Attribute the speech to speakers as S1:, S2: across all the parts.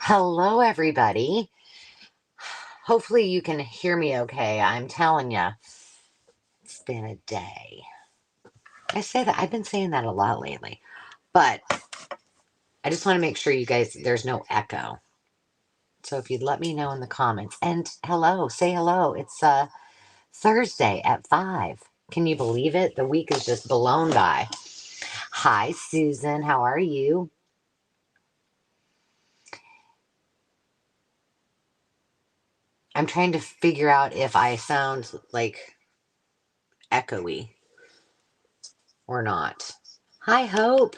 S1: Hello, everybody. Hopefully, you can hear me okay. I'm telling you, it's been a day. I say that, I've been saying that a lot lately, but I just want to make sure you guys, there's no echo. So if you'd let me know in the comments, and hello, say hello. It's Thursday at 5. Can you believe it? The week is just blown by. Hi, Susan. How are you? I'm trying to figure out if I sound like echoey or not. Hi, Hope.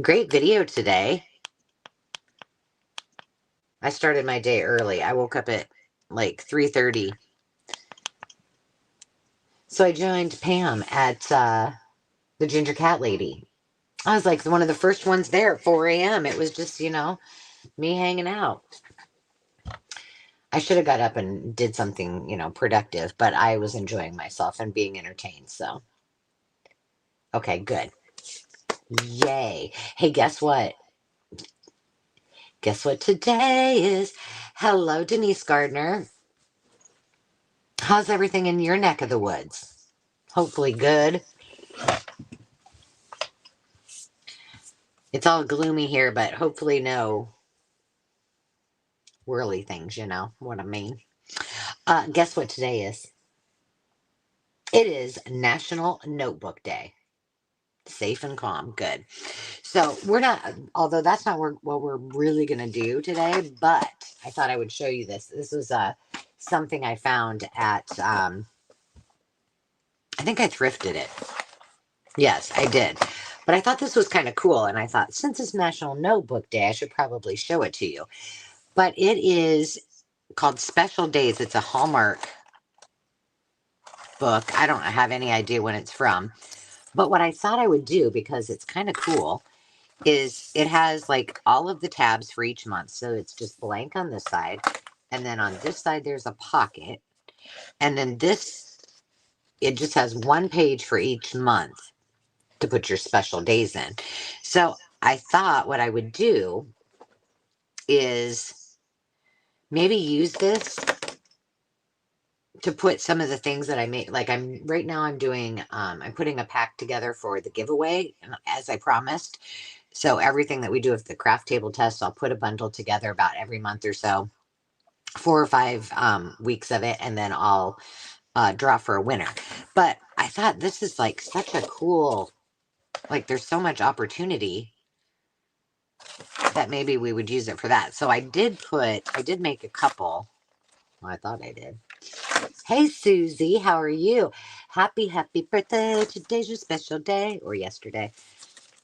S1: Great video today. I started my day early. I woke up at like 3:30. So I joined Pam at the Ginger Cat Lady. I was like one of the first ones there at 4 a.m. It was just, me hanging out. I should have got up and did something, productive, but I was enjoying myself and being entertained. So, okay, good. Yay. Hey, guess what? Guess what today is? Hello, Denise Gardner. How's everything in your neck of the woods? Hopefully good. It's all gloomy here, but hopefully no whirly things, you know what I mean. Guess what today is? It is National Notebook Day. Safe and calm, good. So we're not, although that's not what we're really going to do today, but I thought I would show you this. This was something I found at, I think I thrifted it. Yes, I did. But I thought this was kind of cool, and I thought since it's National Notebook Day, I should probably show it to you. But it is called Special Days. It's a Hallmark book. I don't have any idea when it's from. But what I thought I would do, because it's kind of cool, is it has like all of the tabs for each month. So it's just blank on this side. And then on this side, there's a pocket. And then this, it just has one page for each month to put your special days in. So I thought what I would do is maybe use this to put some of the things that I made. Like right now I'm doing, I'm putting a pack together for the giveaway as I promised. So everything that we do with the craft table test, I'll put a bundle together about every month or so, 4 or 5 weeks of it, and then I'll draw for a winner. But I thought this is like such a cool, like there's so much opportunity that maybe we would use it for that. So I did make a couple. Well, I thought I did. Hey, Susie, how are you? Happy birthday. Today's your special day. Or yesterday.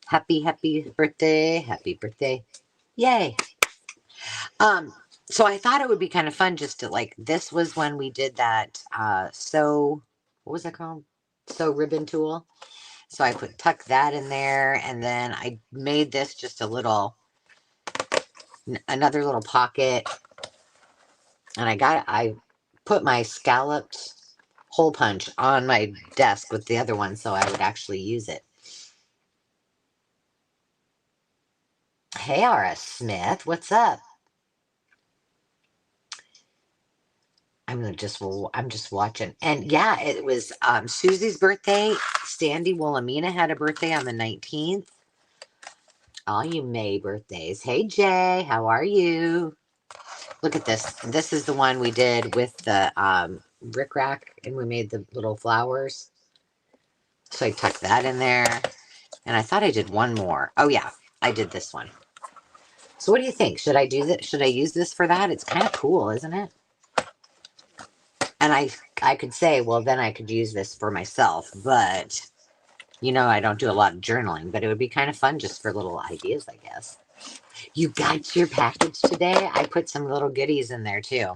S1: Happy birthday. Happy birthday. Yay. Um, so I thought it would be kind of fun just to like, this was when we did that, what was that called? Sew ribbon tool. So I tuck that in there, and then I made this just another little pocket, and I put my scalloped hole punch on my desk with the other one so I would actually use it. Hey, R.S. Smith, what's up? I'm just watching. And yeah, it was Susie's birthday. Sandy Wilhelmina had a birthday on the 19th. All you May birthdays. Hey, Jay, how are you? Look at this. This is the one we did with the rickrack, and we made the little flowers. So I tucked that in there. And I thought I did one more. Oh, yeah, I did this one. So what do you think? Should I do that? Should I use this for that? It's kind of cool, isn't it? And I could say, well, then I could use this for myself, but I don't do a lot of journaling, but it would be kind of fun just for little ideas, I guess. You got your package today? I put some little goodies in there too.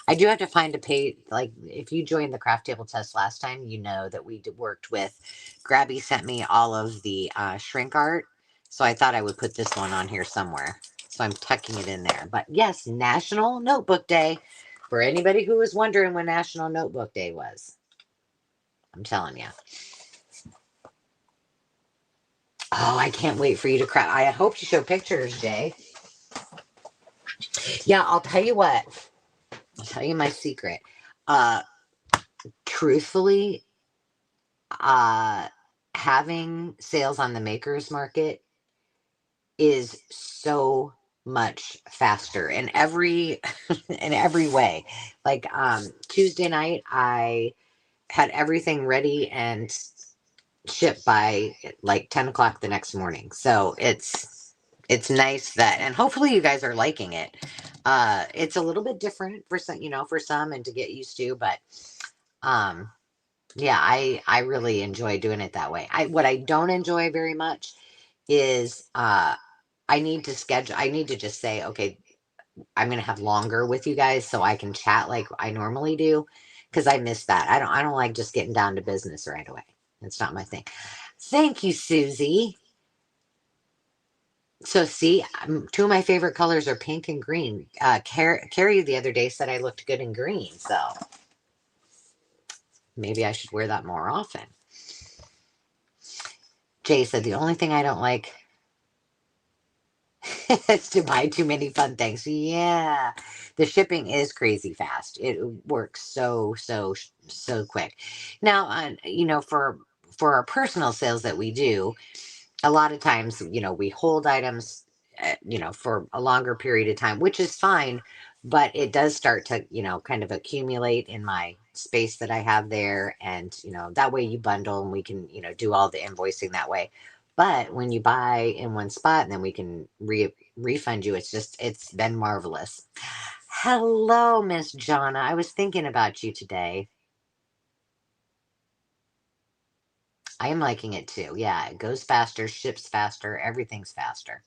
S1: I do have to find a page, like if you joined the craft table test last time, you know that we worked with, Grabby sent me all of the shrink art. So I thought I would put this one on here somewhere. So I'm tucking it in there. But yes, National Notebook Day. For anybody who was wondering when National Notebook Day was. I'm telling you. Oh, I can't wait for you to craft. I hope you show pictures, Jay. Yeah, I'll tell you what. I'll tell you my secret. Uh, Truthfully, uh, having sales on the makers market is so much faster in every in every way. Like Tuesday night, I had everything ready and shipped by like 10 o'clock the next morning. So it's nice that, and hopefully you guys are liking it. It's a little bit different for some, for some, and to get used to, but um, yeah, I really enjoy doing it that way. I What I don't enjoy very much is I need to just say, okay, I'm gonna have longer with you guys so I can chat like I normally do, because I miss that. I don't like just getting down to business right away. It's not my thing. Thank you, Susie. So see, two of my favorite colors are pink and green. Carrie the other day said I looked good in green, so maybe I should wear that more often. Jay said the only thing I don't like is to buy too many fun things. Yeah, the shipping is crazy fast. It works so quick. Now, for our personal sales that we do, a lot of times, we hold items, for a longer period of time, which is fine, but it does start to, kind of accumulate in my space that I have there. And, that way you bundle and we can, do all the invoicing that way. But when you buy in one spot and then we can refund you, it's been marvelous. Hello, Miss Jonna. I was thinking about you today. I am liking it too. Yeah, it goes faster, ships faster, everything's faster.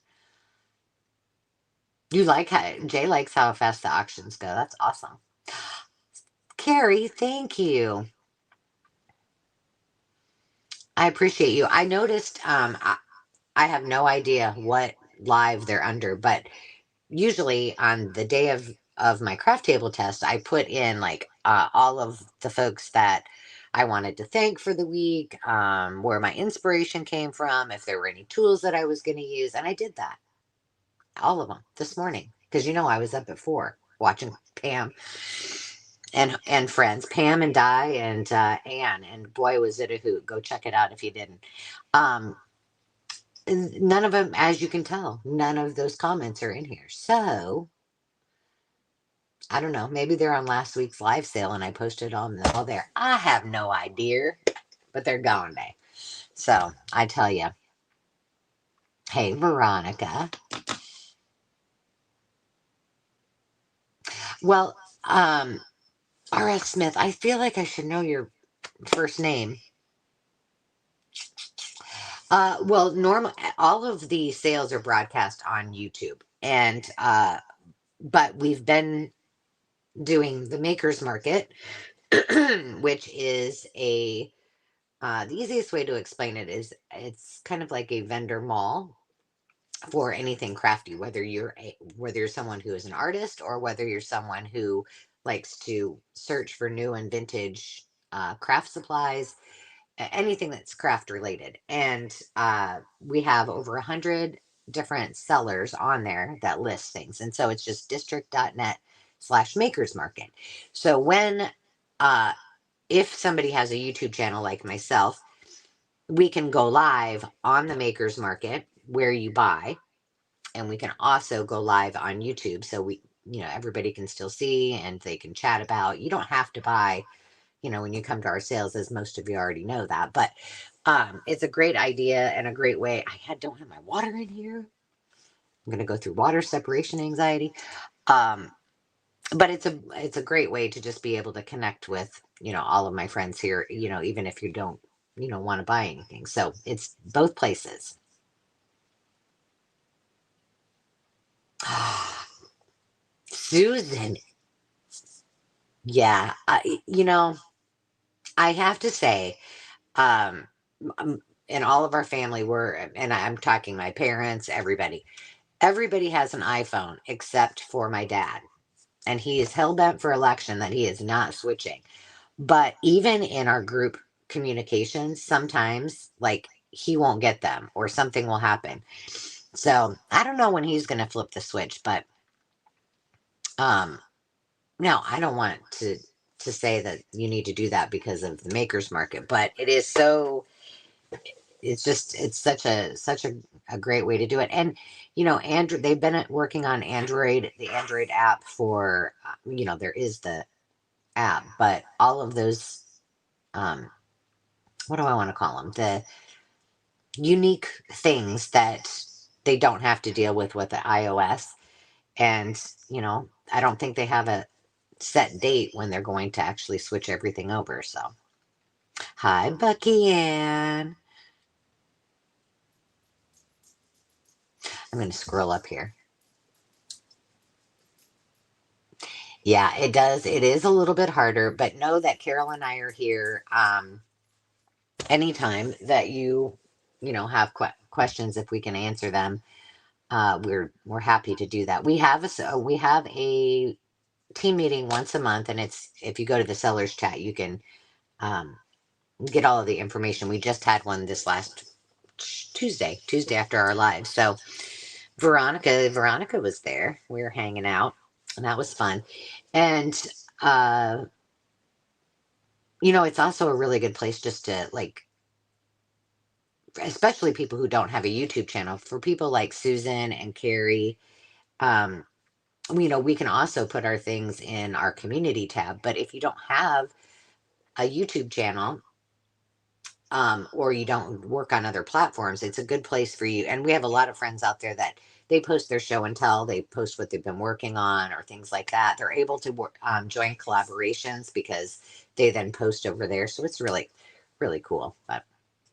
S1: You like how Jay likes how fast the auctions go. That's awesome. Carrie, thank you. I appreciate you. I noticed I have no idea what live they're under, but usually on the day of my craft table test, I put in like all of the folks that I wanted to thank for the week, where my inspiration came from, if there were any tools that I was going to use, and I did that, all of them this morning, because I was up at 4 watching Pam and friends, Pam and Di and Anne, and boy was it a hoot. Go check it out if you didn't. Um, and none of them, as you can tell, none of those comments are in here. So I don't know. Maybe they're on last week's live sale and I posted on them all there. I have no idea, but they're gone day. So I tell you, hey Veronica. Well, R.S. Smith, I feel like I should know your first name. Well, normal all of the sales are broadcast on YouTube, and but we've been doing the Makers Market, which is the easiest way to explain it is it's kind of like a vendor mall for anything crafty, whether you're someone who is an artist or whether you're someone who likes to search for new and vintage craft supplies, anything that's craft related. And we have over 100 different sellers on there that list things. And so it's just district.net/makers market. So uh, if somebody has a YouTube channel like myself, we can go live on the makers market where you buy, and we can also go live on YouTube. So everybody can still see and they can chat about, you don't have to buy when you come to our sales, as most of you already know that. But it's a great idea and a great way. Don't have my water in here. I'm gonna go through water separation anxiety. Um, but it's a great way to just be able to connect with all of my friends here. Even if you don't want to buy anything. So it's both places. Susan, yeah, I have to say, um, in all of our family, and I'm talking my parents, everybody has an iPhone except for my dad. And he is hell bent for election that he is not switching. But even in our group communications, sometimes like he won't get them or something will happen. So I don't know when he's going to flip the switch, but Um, Now, I don't want to say that you need to do that because of the makers market, but it is so it's just it's such a great way to do it. And Android, they've been working on the Android app for there is the app, but all of those um what do I want to call them? The unique things that they don't have to deal with the iOS. And, I don't think they have a set date when they're going to actually switch everything over. So, hi, Bucky Ann. I'm going to scroll up here. Yeah, it does. It is a little bit harder, but know that Carol and I are here anytime that have questions. If we can answer them, we're happy to do that. We have a team meeting once a month, and it's if you go to the sellers chat, you can um, get all of the information. We just had one this last Tuesday after our live. So Veronica was there. We were hanging out, and that was fun. And uh, it's also a really good place just to like, especially people who don't have a YouTube channel. For people like Susan and Carrie, um, we can also put our things in our community tab. But if you don't have a YouTube channel, or you don't work on other platforms, it's a good place for you. And we have a lot of friends out there that they post their show and tell, they post what they've been working on or things like that. They're able to join collaborations because they then post over there. So it's really, really cool. But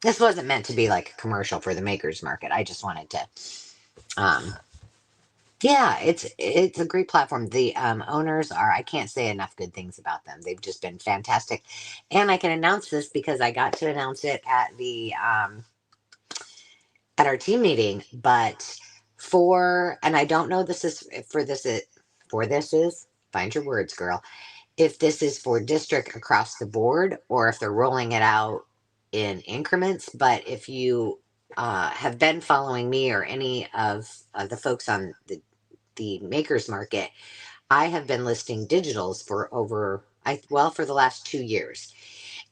S1: this wasn't meant to be like a commercial for the makers market. I just wanted to, um, yeah, it's a great platform. The owners are, I can't say enough good things about them. They've just been fantastic. And I can announce this because I got to announce it at our team meeting. But and I don't know, this is for this is find your words, girl. If this is for district across the board or if they're rolling it out in increments. But if you have been following me or any of the folks on the makers market, I have been listing digitals for for the last 2 years.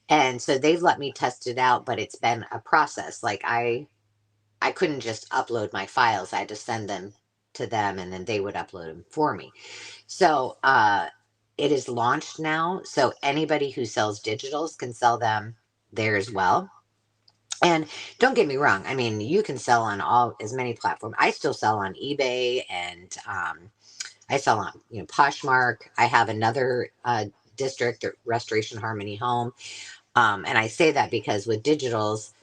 S1: And so they've let me test it out, but it's been a process. Like I couldn't just upload my files. I had to send them to them and then they would upload them for me. So it is launched now. So anybody who sells digitals can sell them there as well. And don't get me wrong. I mean, you can sell on as many platforms. I still sell on eBay and I sell on, Poshmark. I have another district, Restoration Harmony Home. And I say that because with digitals,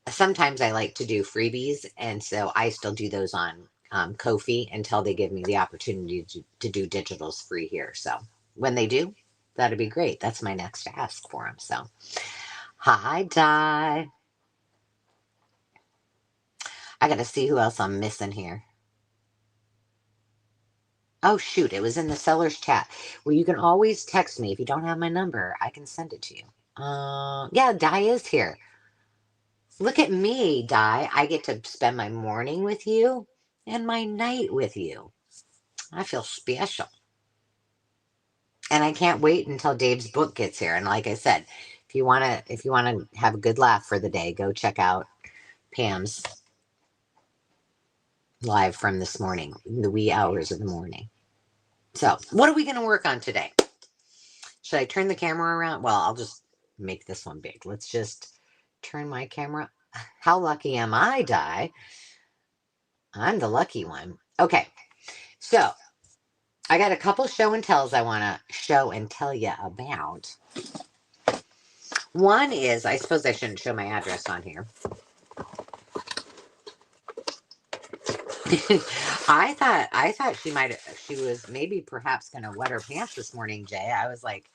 S1: sometimes I like to do freebies. And so I still do those on Ko-fi until they give me the opportunity to do digitals free here. So when they do, that'd be great. That's my next ask for them. So, hi, Di. I got to see who else I'm missing here. Oh, shoot. It was in the seller's chat. Well, you can always text me. If you don't have my number, I can send it to you. Yeah, Di is here. Look at me, Di. I get to spend my morning with you and my night with you. I feel special. And I can't wait until Dave's book gets here. And like I said, if you wanna have a good laugh for the day, go check out Pam's live from this morning, in the wee hours of the morning. So, what are we going to work on today? Should I turn the camera around? Well, I'll just make this one big. Let's just turn my camera. How lucky am I, Di? I'm the lucky one. Okay, so I got a couple show and tells I want to show and tell you about. One is, I suppose I shouldn't show my address on here. I thought she was maybe perhaps going to wet her pants this morning, Jay. I was like,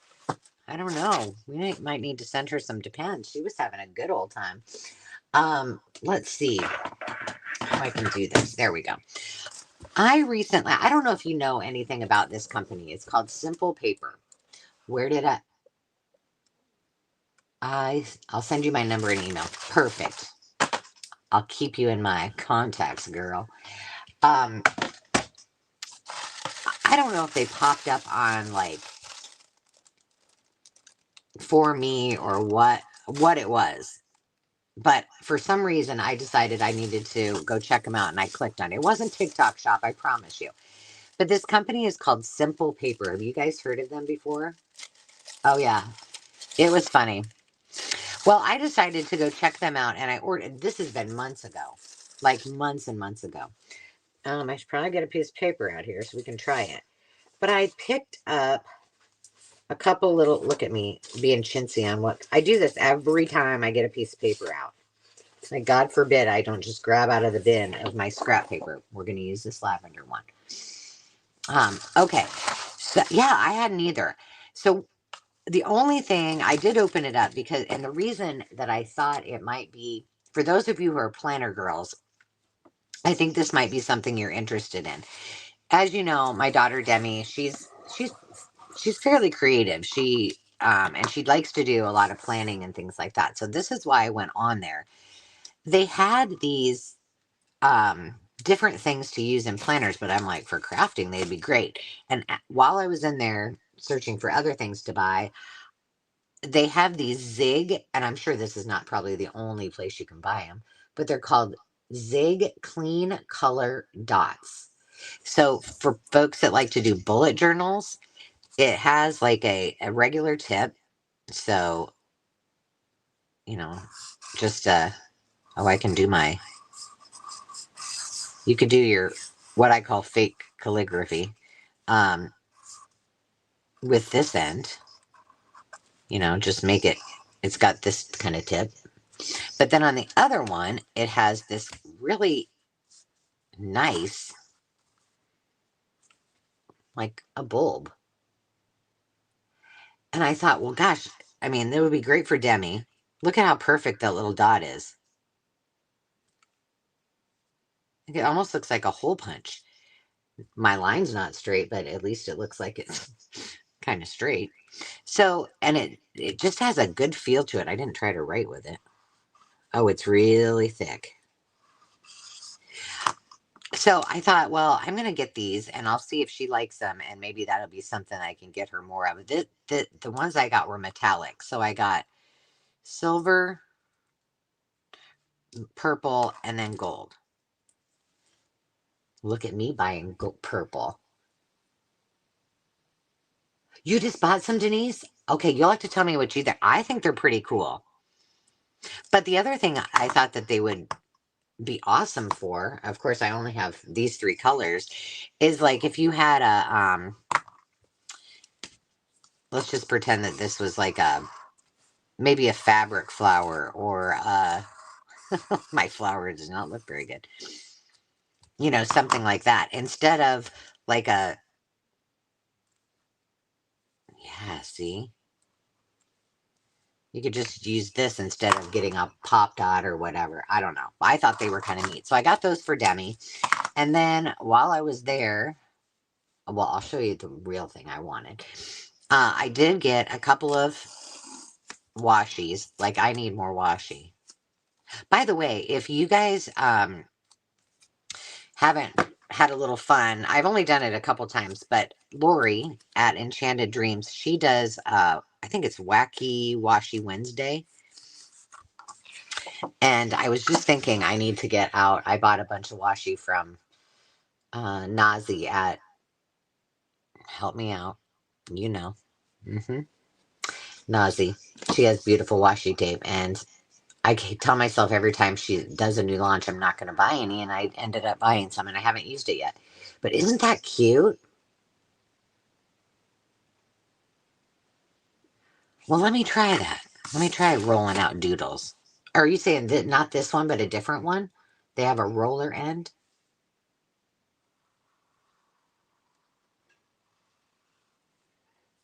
S1: I don't know. We might need to send her some Depends. She was having a good old time. Let's see how I can do this. There we go. I don't know if you know anything about this company. It's called Simple Paper. Where did I'll send you my number and email. Perfect. I'll keep you in my contacts, girl. Um, I don't know if they popped up on like for me or what it was. But for some reason, I decided I needed to go check them out, and I clicked on it. It wasn't TikTok Shop, I promise you. But this company is called Simple Paper. Have you guys heard of them before? Oh, yeah. It was funny. Well, I decided to go check them out, and I ordered. This has been months ago, like months and months ago. I should probably get a piece of paper out here so we can try it. But I picked up a couple little. Look at me being chintzy on what I do. This every time I get a piece of paper out. Like, God forbid I don't just grab out of the bin of my scrap paper. We're going to use this lavender one. Okay. So, yeah, I hadn't either. So, the only thing I did open it up because, and the reason that I thought it might be, for those of you who are planner girls, I think this might be something you're interested in. As you know, my daughter Demi, she's fairly creative. And she likes to do a lot of planning and things like that. So this is why I went on there. They had these different things to use in planners, but I'm like, for crafting, they'd be great. And while I was in there searching for other things to buy, they have these Zig, and I'm sure this is not probably the only place you can buy them, but they're called Zig Clean Color Dots. So for folks that like to do bullet journals, it has like a regular tip. So, you know, just oh, I can do my, you could do your, what I call fake calligraphy. Um, with this end, just make it, it's got this kind of tip. But then on the other one, it has this really nice, like a bulb. And I thought, well, gosh, I mean, that would be great for Demi. Look at how perfect that little dot is. It almost looks like a hole punch. My line's not straight, but at least it looks like it's kind of straight. So, and it just has a good feel to it. I didn't try to write with it. Oh, it's really thick. So I thought, well, I'm going to get these and I'll see if she likes them. And maybe that'll be something I can get her more of. The ones I got were metallic. So I got silver, purple, and then gold. Look at me buying purple. You just bought some, Denise? Okay, you'll have to tell me what you think. I think they're pretty cool. But the other thing I thought that they would be awesome for, of course, I only have these three colors, is like if you had let's just pretend that this was like maybe a fabric flower or my flower does not look very good. Something like that. Instead of like yeah, see? You could just use this instead of getting a pop dot or whatever. I don't know. I thought they were kind of neat. So I got those for Demi. And then while I was there, well, I'll show you the real thing I wanted. I did get a couple of washies. Like, I need more washi. By the way, if you guys haven't had a little fun, I've only done it a couple times, but Lori at Enchanted Dreams, she does, I think it's Wacky Washi Wednesday. And I was just thinking I need to get out. I bought a bunch of washi from Nazi at, help me out, mm-hmm. Nazi. She has beautiful washi tape, and I tell myself every time she does a new launch, I'm not going to buy any, and I ended up buying some, and I haven't used it yet. But isn't that cute? Well, let me try that. Let me try rolling out doodles. Are you saying that not this one, but a different one? They have a roller end?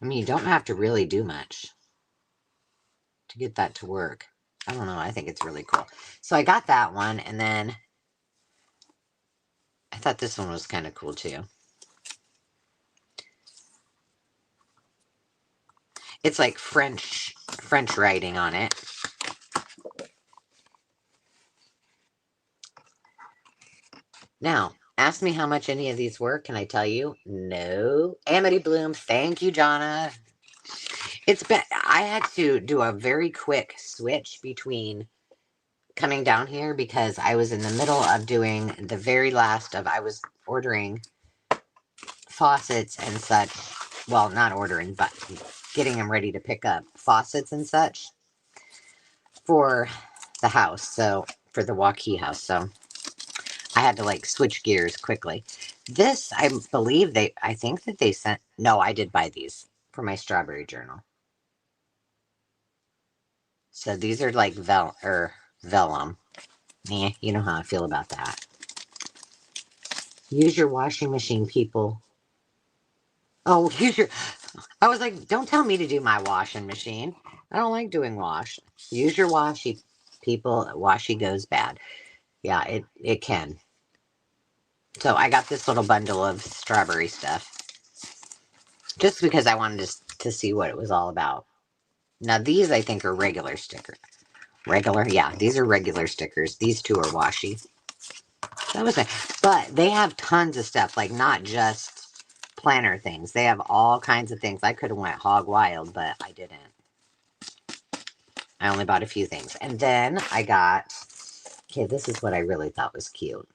S1: I mean, you don't have to really do much to get that to work. I don't know. I think it's really cool. So I got that one, and then I thought this one was kind of cool too. It's like French writing on it. Now, Ask me how much any of these were. Can I tell you? No. Amity Bloom. Thank you, Jonna. It's been, I had to do a very quick switch between coming down here because I was in the middle of doing the very last of, I was ordering faucets and such. Well, not ordering, but getting them ready to pick up faucets and such for the house. So, for the Waukee house. So, I had to like switch gears quickly. This, I believe I think that they sent, no, I did buy these for my strawberry journal. So these are like vellum. Yeah, you know how I feel about that. Use your washing machine, people. Oh, I was like, don't tell me to do my washing machine. I don't like doing wash. Use your washy, people. Washy goes bad. Yeah, it can. So I got this little bundle of strawberry stuff just because I wanted to see what it was all about. Now these I think are regular stickers. Regular, yeah, these are regular stickers. These two are washi. That was nice. But they have tons of stuff, like not just planner things. They have all kinds of things. I could have went hog wild, but I didn't. I only bought a few things. And then I got, okay, this is what I really thought was cute.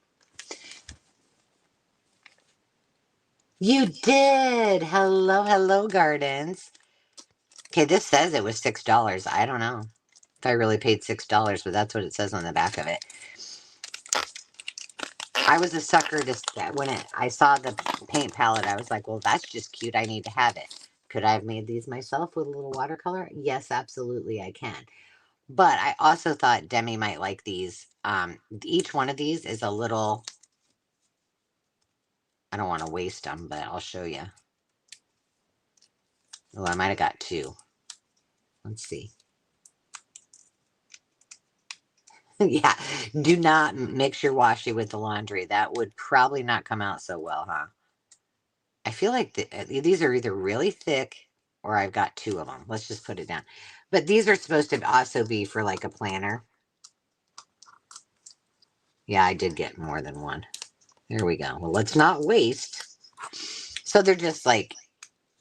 S1: You did! Hello, hello, Gardens. Okay, this says it was $6. I don't know if I really paid $6, but that's what it says on the back of it. I was a sucker when I saw the paint palette. I was like, well, that's just cute. I need to have it. Could I have made these myself with a little watercolor? Yes, absolutely, I can. But I also thought Demi might like these. Each one of these is a little. I don't want to waste them, but I'll show you. Oh, I might have got two. Let's see. Yeah, do not mix your washi with the laundry. That would probably not come out so well, huh? I feel like these are either really thick or I've got two of them. Let's just put it down. But these are supposed to also be for like a planner. Yeah, I did get more than one. There we go. Well, let's not waste. So they're just like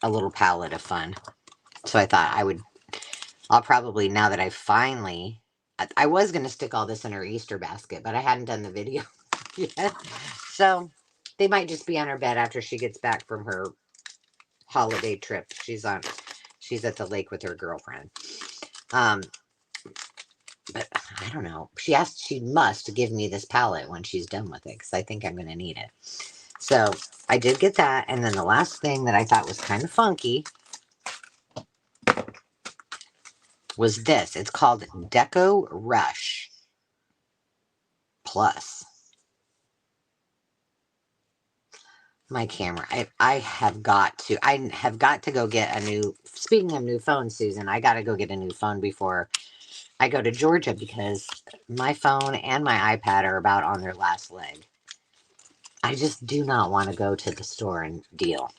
S1: a little palette of fun. So I thought I'll probably, now that I finally, I was going to stick all this in her Easter basket, but I hadn't done the video yet. So they might just be on her bed after she gets back from her holiday trip. She's at the lake with her girlfriend. But I don't know. She must give me this palette when she's done with it because I think I'm going to need it. So I did get that. And then the last thing that I thought was kind of funky was this. It's called Deco Rush Plus. My camera. I have got to go get a new, speaking of new phones, Susan, I got to go get a new phone before I go to Georgia because my phone and my iPad are about on their last leg. I just do not want to go to the store and deal.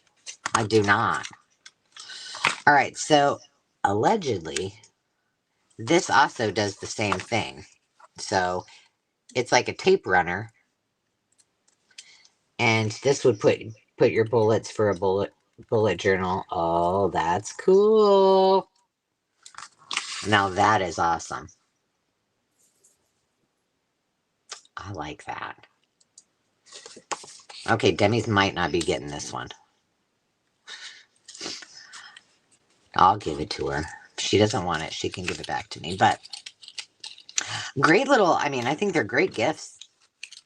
S1: I do not. All right, so allegedly, this also does the same thing. So it's like a tape runner, and this would put your bullets for a bullet journal. Oh, that's cool. Now that is awesome. I like that. Okay, Demi's might not be getting this one. I'll give it to her. If she doesn't want it, she can give it back to me. But great little, I mean, I think they're great gifts.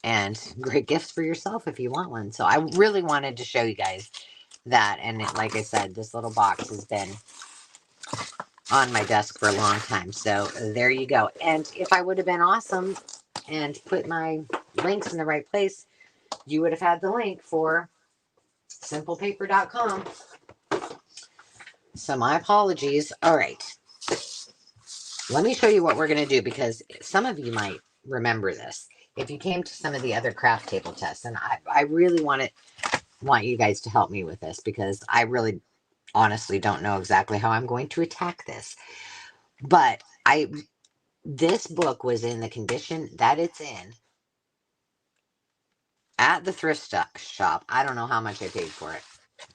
S1: And great gifts for yourself if you want one. So I really wanted to show you guys that. And like I said, this little box has been on my desk for a long time. So there you go. And if I would have been awesome and put my links in the right place, you would have had the link for simplepaper.com. So my apologies. All right. Let me show you what we're going to do because some of you might remember this. If you came to some of the other craft table tests, and I really want you guys to help me with this because I really honestly don't know exactly how I'm going to attack this. But this book was in the condition that it's in at the shop. I don't know how much I paid for it.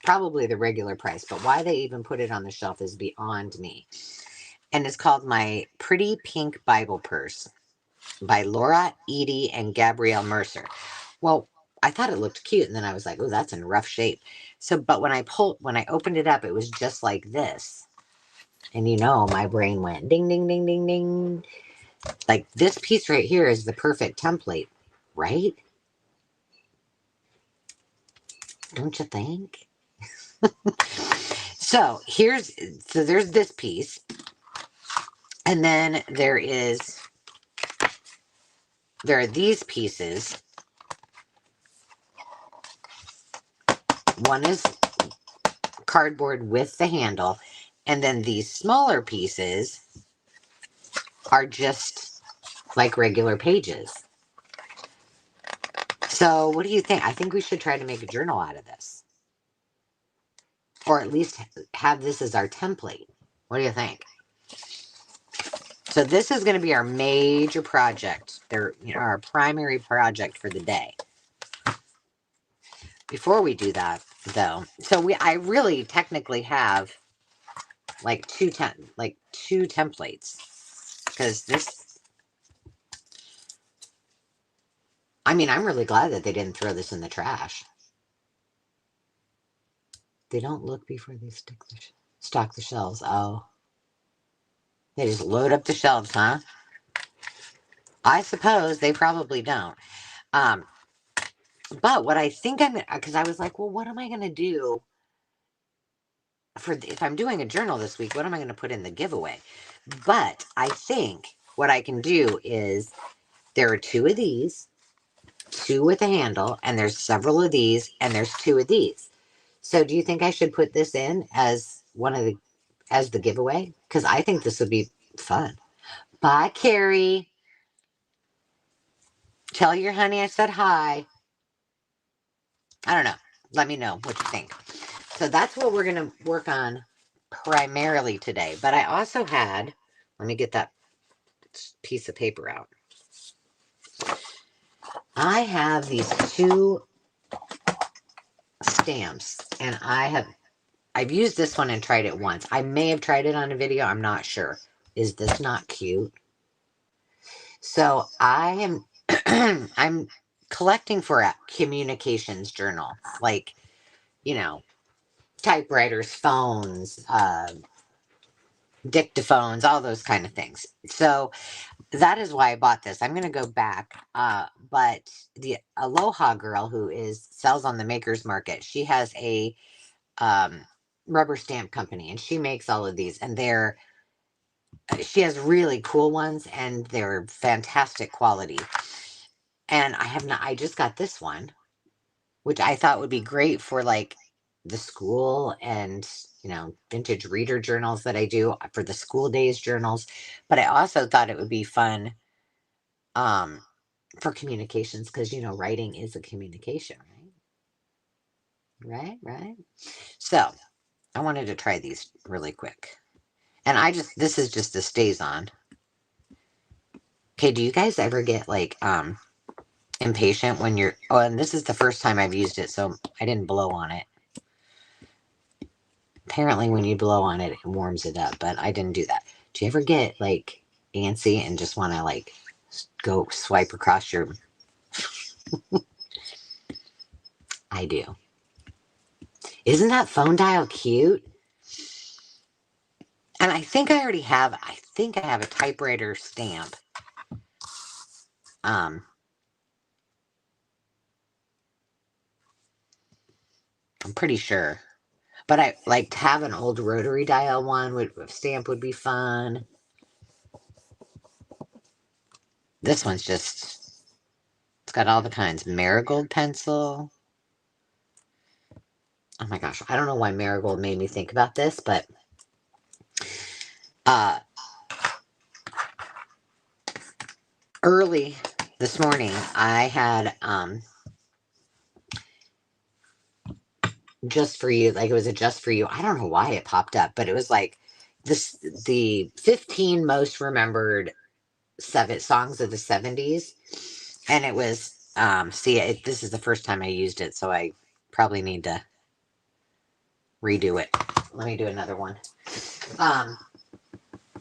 S1: Probably the regular price, but why they even put it on the shelf is beyond me. And it's called My Pretty Pink Bible Purse by Laura, Edie, and Gabrielle Mercer. Well, I thought it looked cute, and then I was like, "Oh, that's in rough shape." So, but when I opened it up, it was just like this, and my brain went ding, ding, ding, ding, ding. Like this piece right here is the perfect template, right? Don't you think? So there's this piece, and then there are these pieces. One is cardboard with the handle, and then these smaller pieces are just like regular pages. So what do you think? I think we should try to make a journal out of this, or at least have this as our template. What do you think? So this is going to be our major project. Our primary project for the day. Before we do that, though, I really technically have like two templates, because I'm really glad that they didn't throw this in the trash. They don't look before they stock the shelves. Oh, they just load up the shelves, huh? I suppose they probably don't. But what I think because I was like, well, what am I gonna do if I'm doing a journal this week? What am I gonna put in the giveaway? But I think what I can do is there are two of these, two with a handle, and there's several of these, and there's two of these. So do you think I should put this in as the giveaway? Because I think this would be fun. Bye, Carrie. Tell your honey I said hi. I don't know. Let me know what you think. So that's what we're going to work on primarily today. But I also let me get that piece of paper out. I have these two stamps, and I've used this one and tried it once. I may have tried it on a video. I'm not sure. Is this not cute? So I'm collecting for a communications journal, like, typewriters, phones, dictaphones, all those kind of things. So that is why I bought this. I'm going to go back. But the Aloha girl who sells on the Maker's Market, she has a rubber stamp company, and she makes all of these, and she has really cool ones, and they're fantastic quality. And I just got this one, which I thought would be great for like the school and, vintage reader journals that I do for the school days journals. But I also thought it would be fun for communications, because, writing is a communication, right? Right. So I wanted to try these really quick. And this is just the stays on. Okay, do you guys ever get like impatient when and this is the first time I've used it, so I didn't blow on it. Apparently when you blow on it, it warms it up, but I didn't do that. Do you ever get like antsy and just want to like go swipe across your... I do. Isn't that phone dial cute? And I think I have a typewriter stamp. I'm pretty sure. But I like to have an old rotary dial one stamp would be fun. This one's it's got all the kinds. Marigold pencil. Oh my gosh, I don't know why marigold made me think about this, but early this morning I had just for you, like it was a just for you. I don't know why it popped up, but it was like the 15 most remembered songs of the 70s, and it was See, this is the first time I used it, so I probably need to redo it. Let me do another one. Um,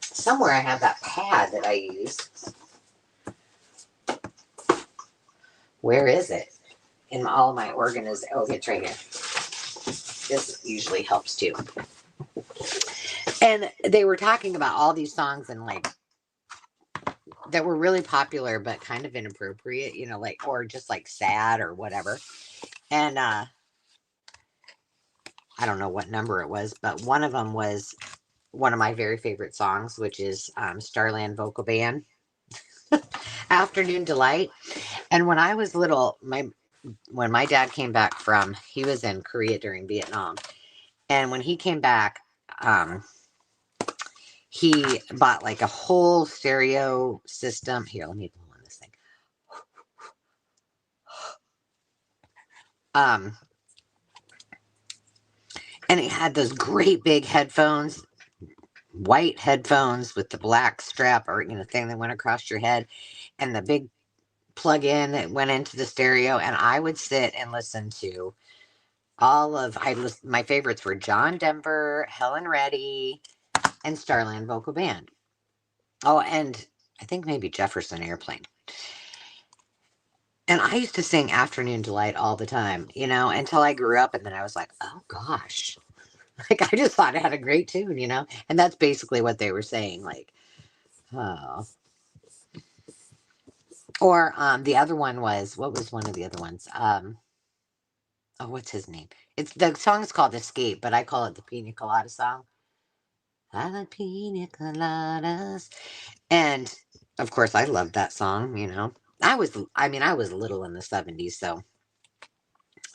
S1: somewhere I have that pad that I use. Where is it? In all my organisms. Oh, it's right here. This usually helps too. And they were talking about all these songs and like that were really popular but kind of inappropriate, you know, like or just like sad or whatever. And I don't know what number it was, but one of them was one of my very favorite songs, which is Starland Vocal Band, Afternoon Delight. And when I was little, when my dad came back from, he was in Korea during Vietnam, and when he came back, um, he bought like a whole stereo system. Here, let me blow on this thing. Um, and it had those great big headphones, white headphones with the black strap or thing that went across your head, and the big plug in that went into the stereo. And I would sit and listen to my favorites were John Denver, Helen Reddy, and Starland Vocal Band. Oh, and I think maybe Jefferson Airplane. And I used to sing Afternoon Delight all the time, until I grew up. And then I was like, oh gosh, like I just thought it had a great tune, And that's basically what they were saying. Like, oh. Or the other one was, what was one of the other ones? Oh, what's his name? The song is called Escape, but I call it the Pina Colada song. I like pina coladas. And of course, I loved that song. I was little in the 70s, so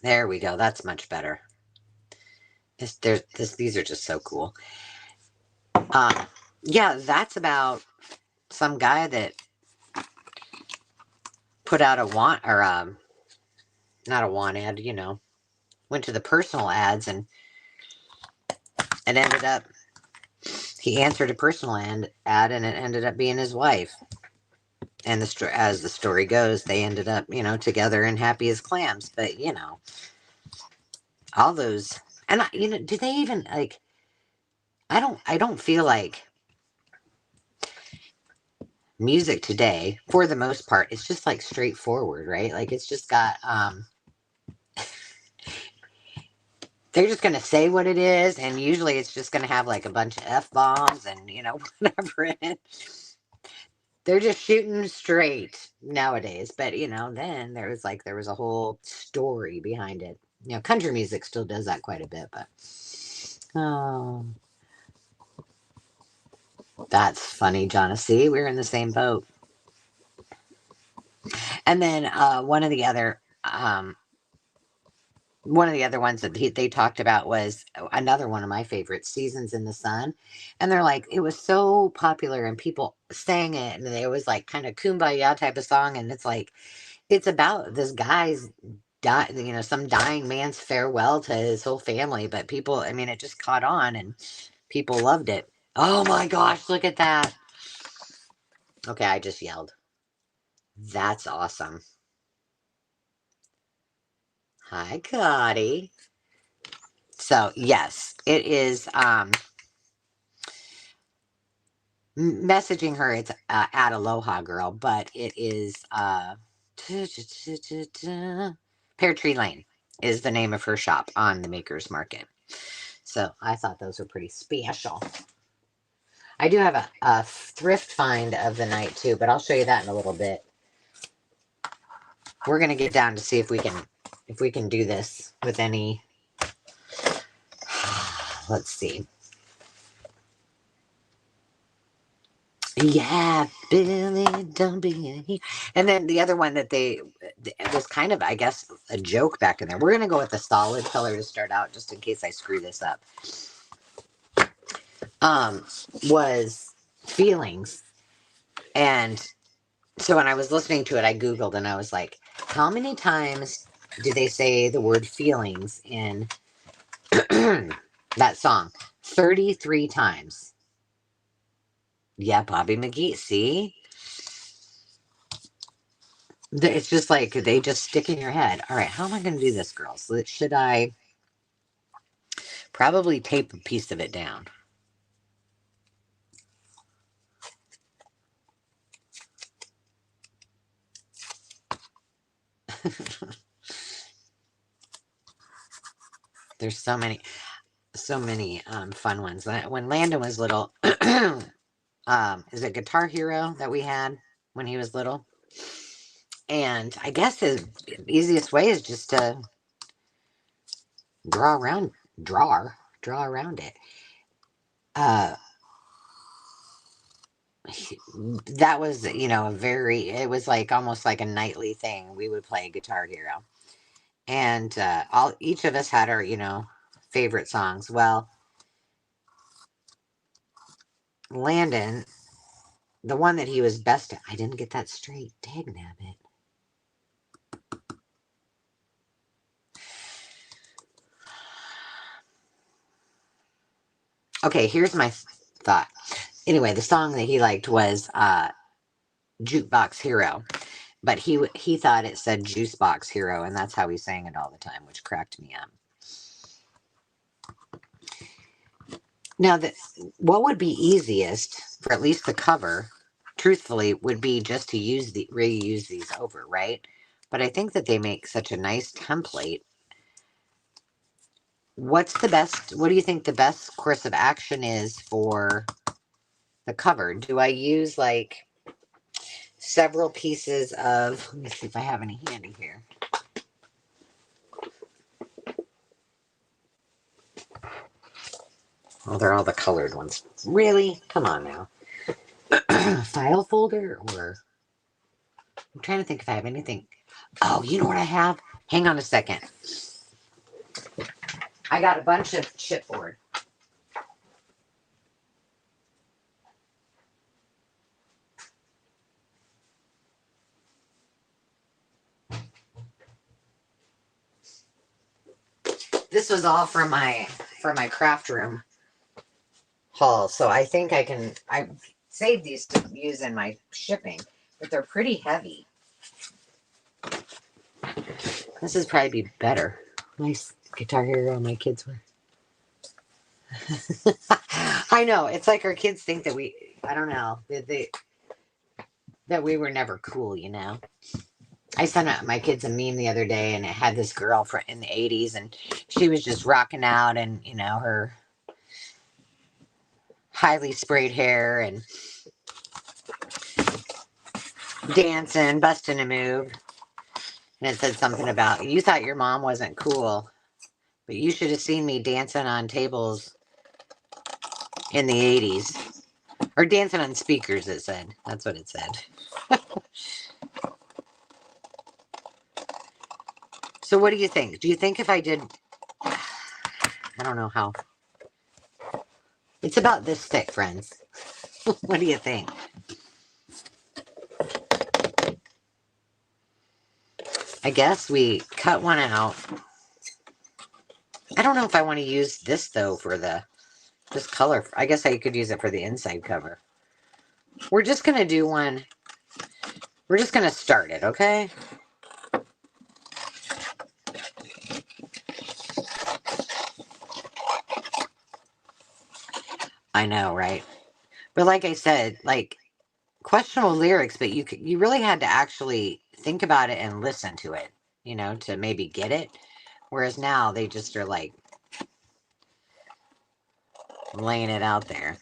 S1: there we go. That's much better. These are just so cool. Yeah, that's about some guy that put out a want or not a want ad, went to the personal ads and it ended up he answered a personal ad and it ended up being his wife. And as the story goes, they ended up, together and happy as clams. But all those, and do they even like? I don't feel like music today, for the most part, it's just like straightforward, right? Like it's just got they're just gonna say what it is, and usually it's just gonna have like a bunch of F-bombs and whatever in it. They're just shooting straight nowadays, but then there was a whole story behind it. Country music still does that quite a bit, but oh, that's funny, John. See, we're in the same boat. And then one of the other ones that they talked about was another one of my favorites, Seasons in the Sun. And they're like, it was so popular and people sang it and they was like kind of kumbaya type of song. And it's like, it's about this guy's some dying man's farewell to his whole family. But people, it just caught on and people loved it. Oh my gosh, look at that. Okay, I just yelled. That's awesome. Hi, Cotty. So yes, it is messaging her. It's at Aloha Girl, but it is Pear Tree Lane is the name of her shop on the Makers Market. So I thought those were pretty special. I do have a thrift find of the night too, but I'll show you that in a little bit. We're gonna get down to see if we can do this with any. Let's see. Yeah, Billy, don't be here. And then the other one that it was kind of, I guess, a joke back in there. We're gonna go with the solid color to start out, just in case I screw this up. Was Feelings, and so when I was listening to it, I Googled and I was like, how many times do they say the word feelings in that song? 33 times. Yeah, Bobby McGee. See? It's just like they just stick in your head. All right, how am I going to do this, girls? Should I probably tape a piece of it down? There's so many fun ones. When Landon was little, is it Guitar Hero that we had when he was little? And I guess the easiest way is just to draw around, draw around it. Uh, that was, it was like almost like a nightly thing. We would play Guitar Hero, and all each of us had our, favorite songs. Well, Landon, the one that he was best at, I didn't get that straight. Dag nabbit. Okay, here's my thought. Anyway, the song that he liked was Jukebox Hero, but he thought it said Juice Box Hero, and that's how he sang it all the time, which cracked me up. Now, what would be easiest for at least the cover, truthfully, would be just to reuse these over, right? But I think that they make such a nice template. What do you think the best course of action is for the cover? Do I use like several pieces of, let me see if I have any handy here. Oh, they're all the colored ones. Really? Come on now. File folder, or I'm trying to think if I have anything. Oh, you know what I have? Hang on a second. I got a bunch of chipboard. This was all from my craft room haul, so I think I saved these to use in my shipping, but they're pretty heavy. This is probably be better. Nice Guitar Hero my kids were. I know. It's like our kids think that I don't know, that we were never cool, I sent out my kids a meme the other day, and it had this girl in the 80s, and she was just rocking out, and, her highly sprayed hair and dancing, busting a move. And it said something about, you thought your mom wasn't cool, but you should have seen me dancing on tables in the 80s. Or dancing on speakers, it said. That's what it said. So what do you think? Do you think if I did, I don't know how. It's about this thick, friends. What do you think? I guess we cut one out. I don't know if I want to use this, though, for this color. I guess I could use it for the inside cover. We're just going to do one. We're just going to start it, okay? I know, right? But like I said, like, questionable lyrics, but you really had to actually think about it and listen to it, to maybe get it. Whereas now they just are like laying it out there.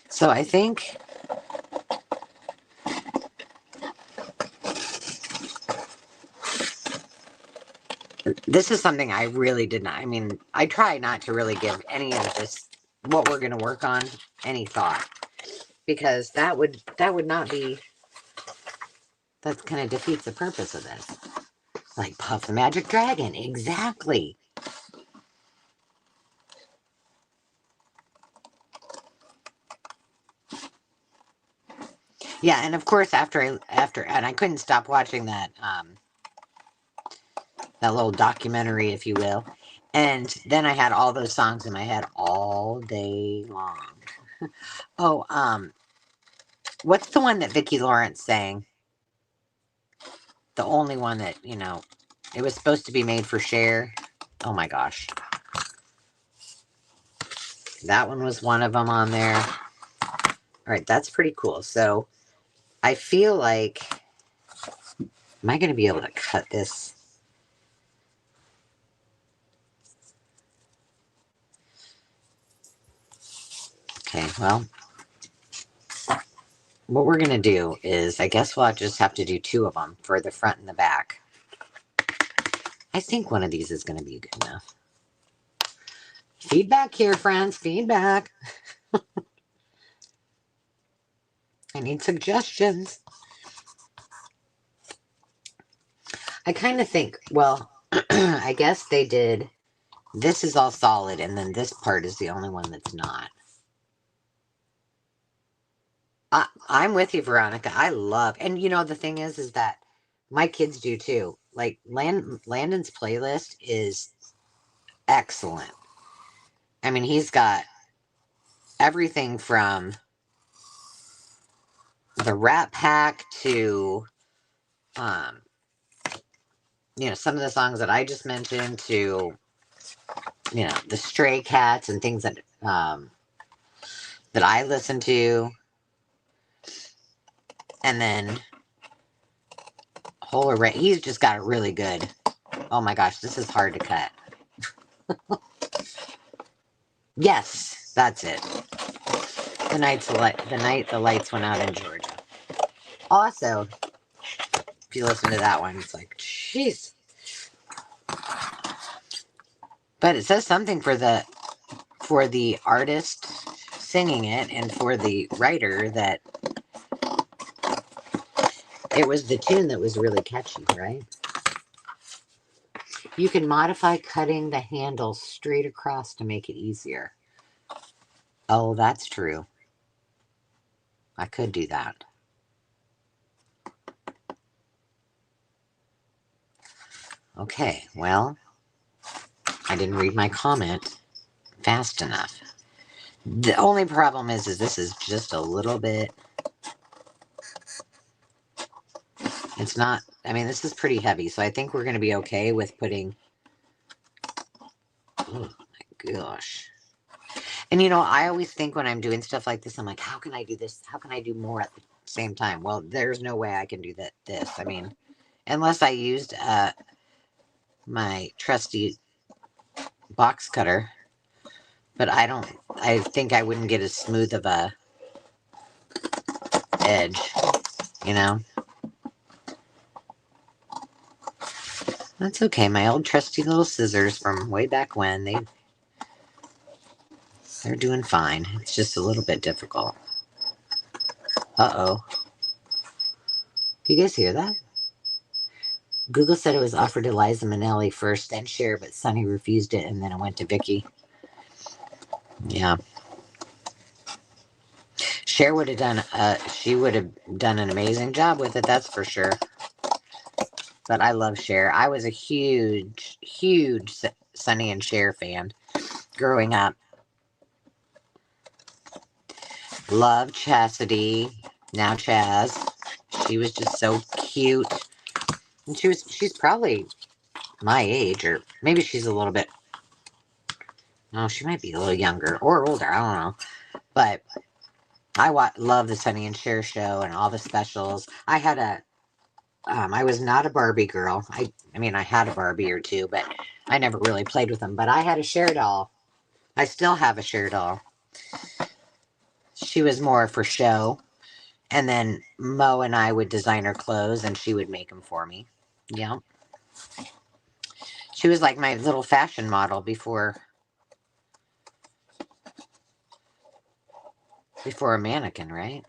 S1: So I think this is something I really did not. I mean, I try not to really give any of this, what we're going to work on, any thought, because that would not be. That kind of defeats the purpose of this. Like Puff the Magic Dragon, exactly. Yeah, and of course and I couldn't stop watching that that little documentary, if you will. And then I had all those songs in my head all day long. Oh, what's the one that Vicki Lawrence sang? The only one that, it was supposed to be made for Cher. Oh my gosh. That one was one of them on there. All right, that's pretty cool. So I feel like, am I going to be able to cut this? Okay, well, what we're going to do is, I guess we'll just have to do two of them for the front and the back. I think one of these is going to be good enough. Feedback here, friends. Feedback. I need suggestions. I kind of think, well, I guess they did. This is all solid, and then this part is the only one that's not. I'm with you, Veronica. I love, and the thing is that my kids do too. Like Landon's playlist is excellent. I mean, he's got everything from the Rat Pack to, some of the songs that I just mentioned to, the Stray Cats and things that that I listen to, and then whole array. He's just got a really good. Oh my gosh, this is hard to cut. Yes, that's it. The night the lights went out in Georgia. Also, if you listen to that one, it's like, jeez. But it says something for the artist singing it and for the writer that it was the tune that was really catchy, right? You can modify cutting the handle straight across to make it easier. Oh, that's true. I could do that. Okay, well, I didn't read my comment fast enough. The only problem is this is just a little bit. It's not, I mean, this is pretty heavy, so I think we're going to be okay with putting. Oh my gosh. And I always think when I'm doing stuff like this, I'm like, how can I do this? How can I do more at the same time? Well, there's no way I can do this. I mean, unless I used my trusty box cutter. But I think I wouldn't get as smooth of a edge, That's okay. My old trusty little scissors from way back when, they're doing fine. It's just a little bit difficult. Uh-oh. Do you guys hear that? Google said it was offered to Liza Minnelli first, then Cher, but Sonny refused it, and then it went to Vicki. Yeah. Cher would have done, she would have done an amazing job with it, that's for sure. But I love Cher. I was a huge, huge Sonny and Cher fan growing up. Love Chastity, now Chaz. She was just so cute. And she's probably my age, or maybe she's a little bit, no, she might be a little younger or older, I don't know. But I love the Sonny and Cher show and all the specials. I had I was not a Barbie girl. I mean, I had a Barbie or two, but I never really played with them. But I had a Cher doll. I still have a Cher doll. She was more for show. And then Mo and I would design her clothes, and she would make them for me. Yeah. She was like my little fashion model before a mannequin, right?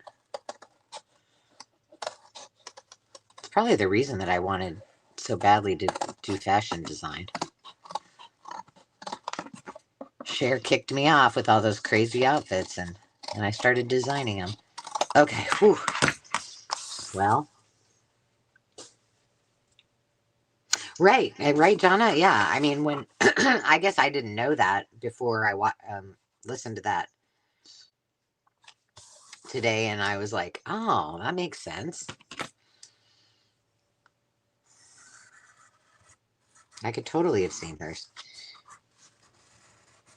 S1: It's probably the reason that I wanted so badly to do fashion design. Cher kicked me off with all those crazy outfits, and I started designing them. Okay, whew. Well, Right, right, Jonna. Yeah, I mean, when I guess I didn't know that before I listened to that today, and I was like, oh, that makes sense. I could totally have seen her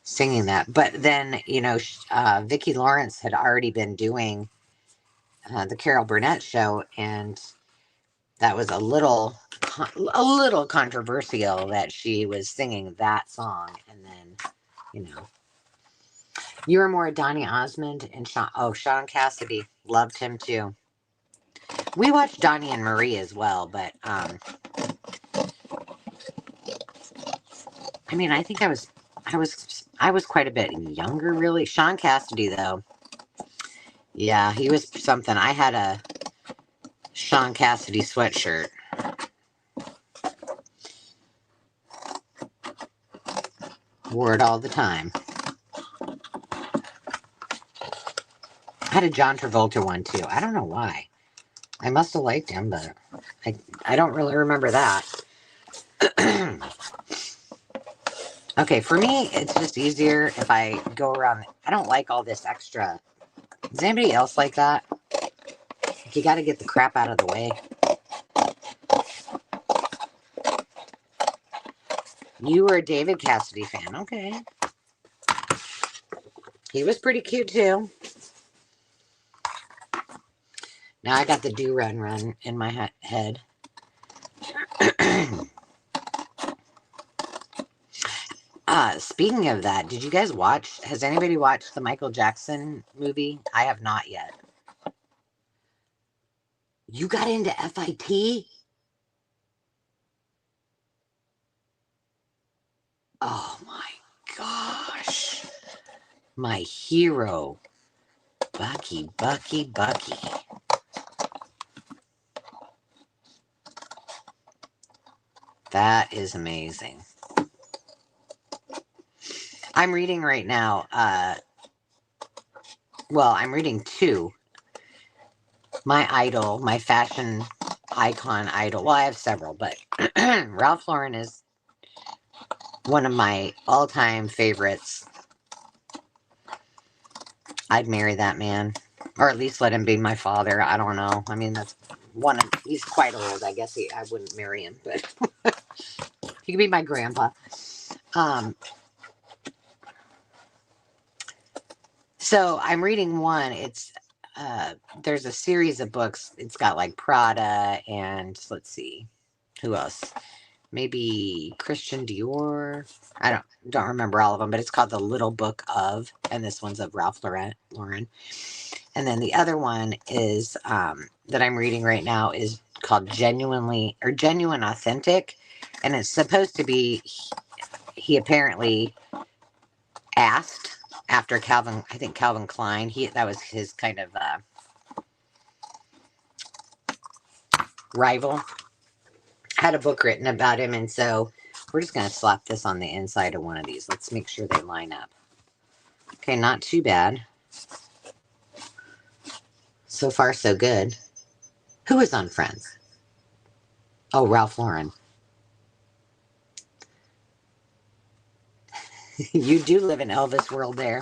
S1: singing that. But then, Vicki Lawrence had already been doing the Carol Burnett show, and that was a little controversial that she was singing that song, and then, you know, you were more Donny Osmond and Sean Cassidy, loved him too. We watched Donnie and Marie as well, but I mean, I think I was quite a bit younger, really. Sean Cassidy, though, yeah, he was something. I had a Sean Cassidy sweatshirt. Wore it all the time. I had a John Travolta one too. I don't know why. I must have liked him, but I don't really remember that. Okay, for me, it's just easier if I go around. I don't like all this extra. Does anybody else like that? You got to get the crap out of the way. You were a David Cassidy fan. Okay. He was pretty cute too. Now I got the Do Run Run in my head. Speaking of that, did you guys has anybody watched the Michael Jackson movie? I have not yet. You got into FIT? Oh my gosh. My hero. Bucky. That is amazing. I'm reading right now, I'm reading two. My idol, my fashion icon idol. Well, I have several, but Ralph Lauren is one of my all-time favorites. I'd marry that man. Or at least let him be my father. I don't know. I mean, he's quite old. I guess I wouldn't marry him, but he could be my grandpa. So I'm reading one. There's a series of books. It's got like Prada and let's see, who else? Maybe Christian Dior. I don't remember all of them, but it's called The Little Book of, and this one's of Ralph Lauren. And then the other one is that I'm reading right now is called Genuine Authentic, and it's supposed to be he apparently asked after Calvin Klein. That was his kind of rival. Had a book written about him, and so we're just going to slap this on the inside of one of these. Let's make sure they line up. Okay, not too bad. So far, so good. Who is on Friends? Oh, Ralph Lauren. You do live in Elvis world there.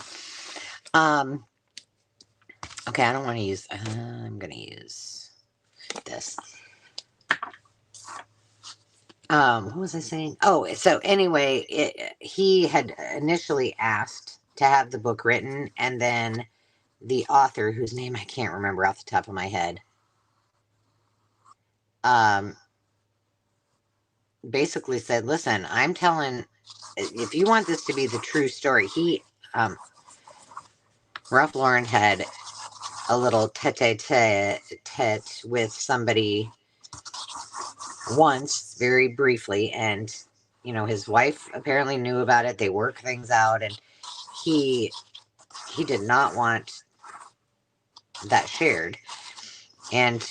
S1: Okay, I don't want to use. I'm going to use this. What was I saying? Oh, so anyway, he had initially asked to have the book written, and then the author, whose name I can't remember off the top of my head, basically said, "Listen, I'm telling. If you want this to be the true story, Ralph Lauren had a little tete-a-tete with somebody once, very briefly, and his wife apparently knew about it. They worked things out, and he did not want that shared, and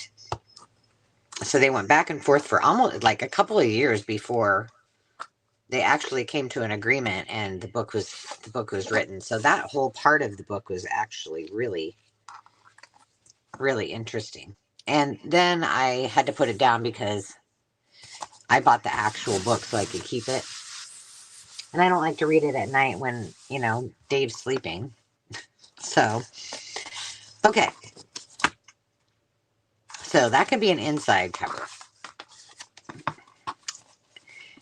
S1: so they went back and forth for almost like a couple of years before they actually came to an agreement, and the book was written. So that whole part of the book was actually really, really interesting. And then I had to put it down because I bought the actual book so I could keep it. And I don't like to read it at night when, Dave's sleeping. So, okay. So that could be an inside cover.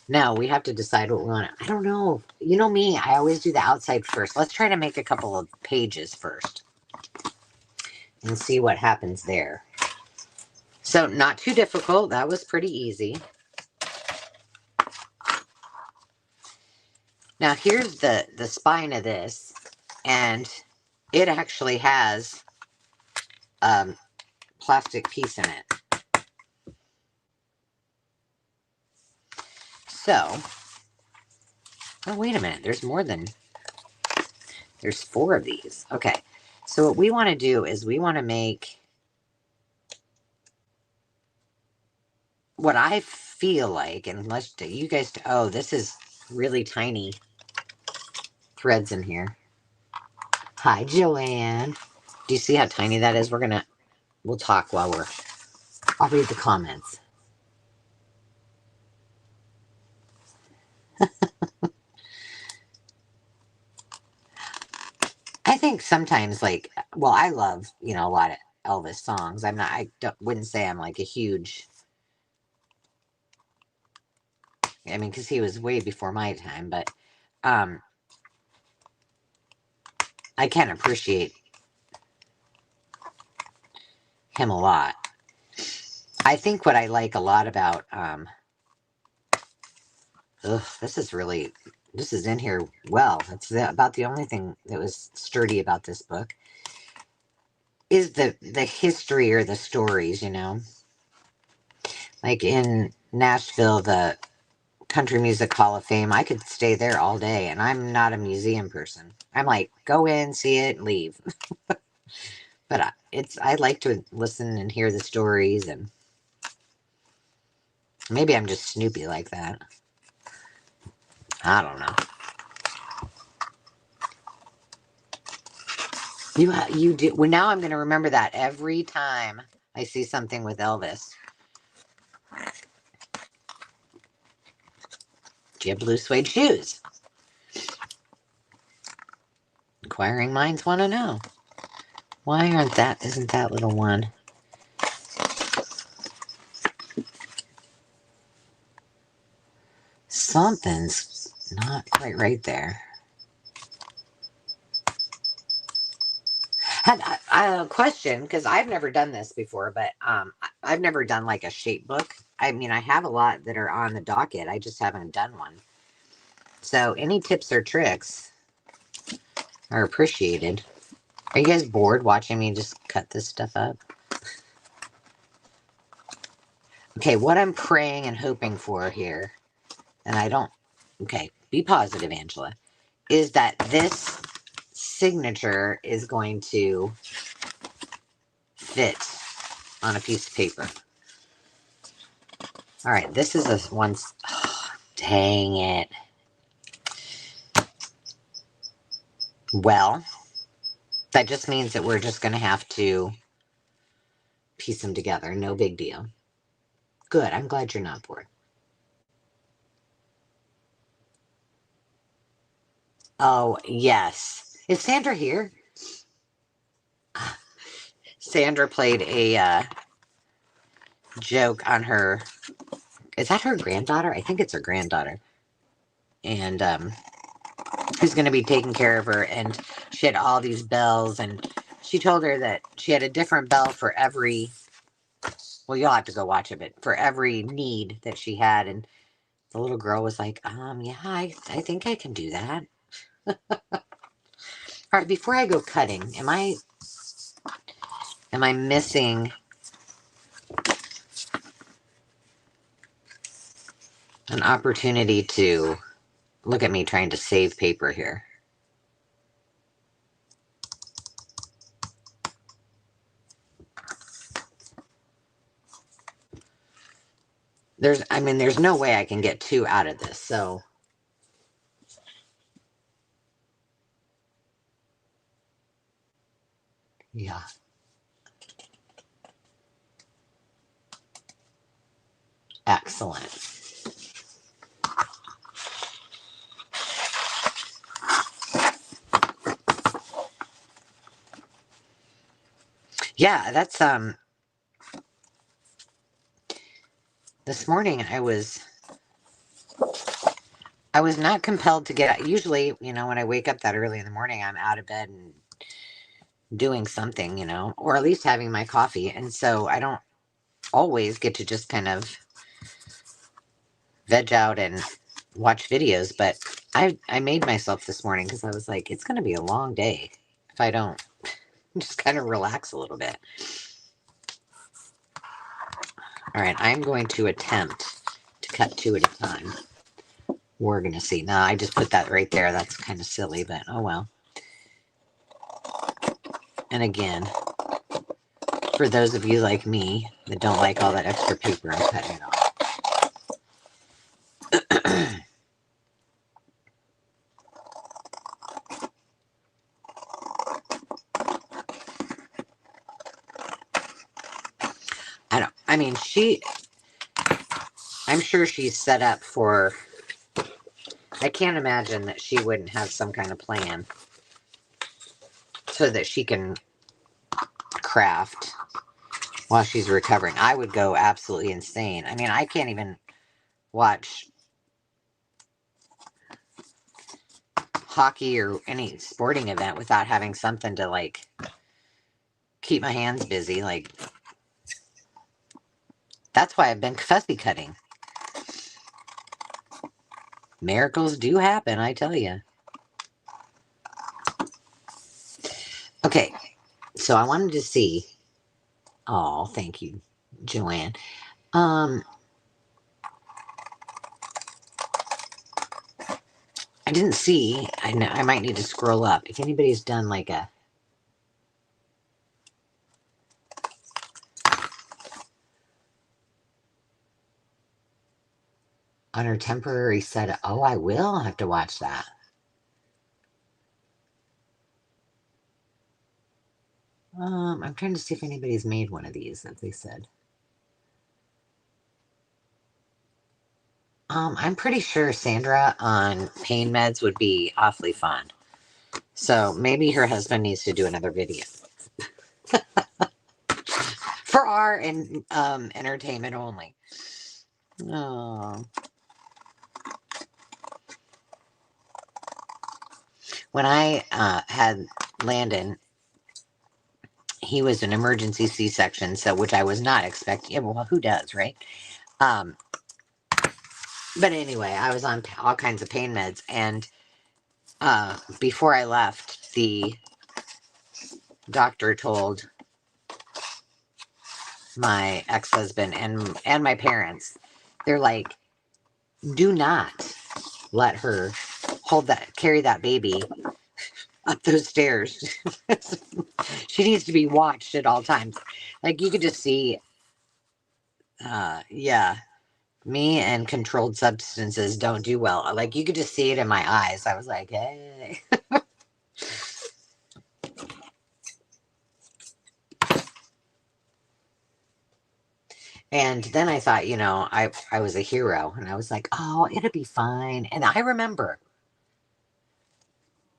S1: Now we have to decide what we want. I don't know. You know me, I always do the outside first. Let's try to make a couple of pages first and see what happens there. So not too difficult. That was pretty easy. Now here's the spine of this, and it actually has a plastic piece in it. So, oh wait a minute, there's 4 of these. Okay, so what we want to do is we want to make what I feel like, and let's you guys, oh, this is really tiny threads in here. Hi, Joanne. Do you see how tiny that is? We'll talk while I'll read the comments. I think sometimes, like, well, I love, a lot of Elvis songs. Wouldn't say I'm like a huge, because he was way before my time, but um, I can appreciate him a lot. I think what I like a lot about, this is in here well. That's about the only thing that was sturdy about this book is the history or the stories, Like in Nashville, the Country Music Hall of Fame, I could stay there all day, and I'm not a museum person. I'm like, go in, see it, leave. But I like to listen and hear the stories, and maybe I'm just Snoopy like that. I don't know. You do. Well, now I'm going to remember that every time I see something with Elvis. Do you have blue suede shoes? Inquiring minds want to know. Why isn't that little one? Something's not quite right there. Had a question, because I've never done this before, but I've never done like a shape book. I have a lot that are on the docket. I just haven't done one. So any tips or tricks are appreciated. Are you guys bored watching me just cut this stuff up? Okay, what I'm praying and hoping for here, and okay, be positive, Angela, is that this signature is going to fit on a piece of paper. All right, this is a one. Oh, dang it. Well, that just means that we're just going to have to piece them together. No big deal. Good. I'm glad you're not bored. Oh, yes. Is Sandra here? Sandra played a joke on her. Is that her granddaughter? I think it's her granddaughter. And who's going to be taking care of her. And she had all these bells. And she told her that she had a different bell for every. Well, you'll have to go watch it, but for every need that she had. And the little girl was like, yeah, I think I can do that. All right, before I go cutting, am I missing an opportunity to look at me trying to save paper here? There's no way I can get 2 out of this, so. Yeah. Excellent. Yeah, that's this morning I was not compelled to get, usually, when I wake up that early in the morning, I'm out of bed and doing something, or at least having my coffee. And so I don't always get to just kind of veg out and watch videos, but I made myself this morning because I was like, it's going to be a long day if I don't just kind of relax a little bit. All right, I'm going to attempt to cut two at a time. We're going to see. No, I just put that right there. That's kind of silly, but oh well. And again, for those of you like me that don't like all that extra paper, I'm cutting it off. I mean, I'm sure she's set up for, I can't imagine that she wouldn't have some kind of plan so that she can craft while she's recovering. I would go absolutely insane. I mean, I can't even watch hockey or any sporting event without having something to like keep my hands busy. Like, that's why I've been fussy cutting. Miracles do happen, I tell you. Okay, so I wanted to see. Oh, thank you, Joanne. I didn't see. I know I might need to scroll up. If anybody's done like a on her temporary set. Oh, I will have to watch that. I'm trying to see if anybody's made one of these, as they said. I'm pretty sure Sandra on pain meds would be awfully fun. So maybe her husband needs to do another video for our entertainment only. Oh, when I had Landon, he was an emergency C-section, so which I was not expecting. Yeah, well, who does, right? Um, but anyway, I was on all kinds of pain meds, and before I left, the doctor told my ex-husband and my parents, they're like, do not let her carry that baby up those stairs. She needs to be watched at all times. Like you could just see, yeah, me and controlled substances don't do well. Like you could just see it in my eyes. I was like, hey. And then I thought, I was a hero, and I was like, oh, it'll be fine. And I remember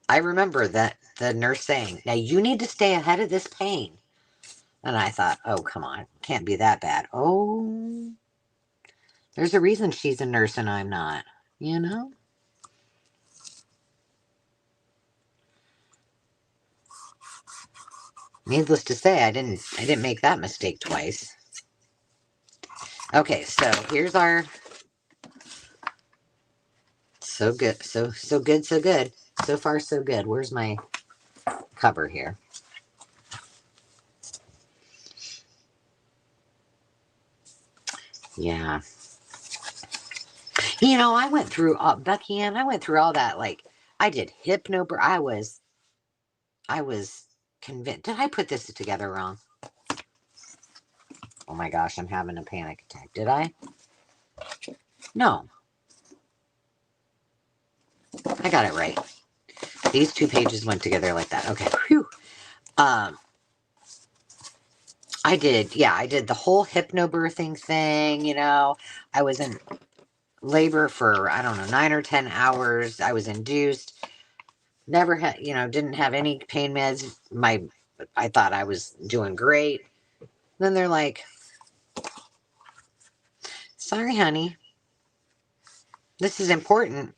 S1: that the nurse saying, now you need to stay ahead of this pain. And I thought, oh, come on, can't be that bad. Oh, there's a reason she's a nurse and I'm not, you know? Needless to say, I didn't make that mistake twice. Okay, so here's our so good, so good, so good. So far so good. Where's my cover here? Yeah. I went through Becky Ann, I went through all that. Like I did hypnobirth. I was convinced. Did I put this together wrong? Oh my gosh, I'm having a panic attack. Did I? No, I got it right. These two pages went together like that. Okay. Whew. Um, I did the whole hypnobirthing thing. I was in labor for, I don't know, 9 or 10 hours. I was induced. Never had, didn't have any pain meds. My I thought I was doing great. Then they're like, sorry, honey, this is important.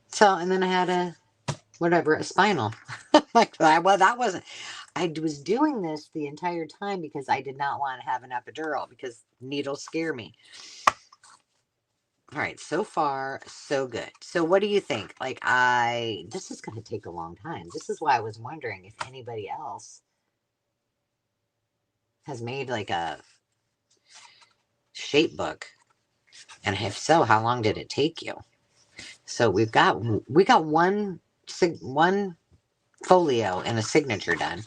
S1: So, and then I had a spinal. Like, well, that wasn't, I was doing this the entire time because I did not want to have an epidural because needles scare me. All right, so far, so good. So what do you think? Like, this is going to take a long time. This is why I was wondering if anybody else has made like a shape book. And if so, how long did it take you? So we got one folio and a signature done.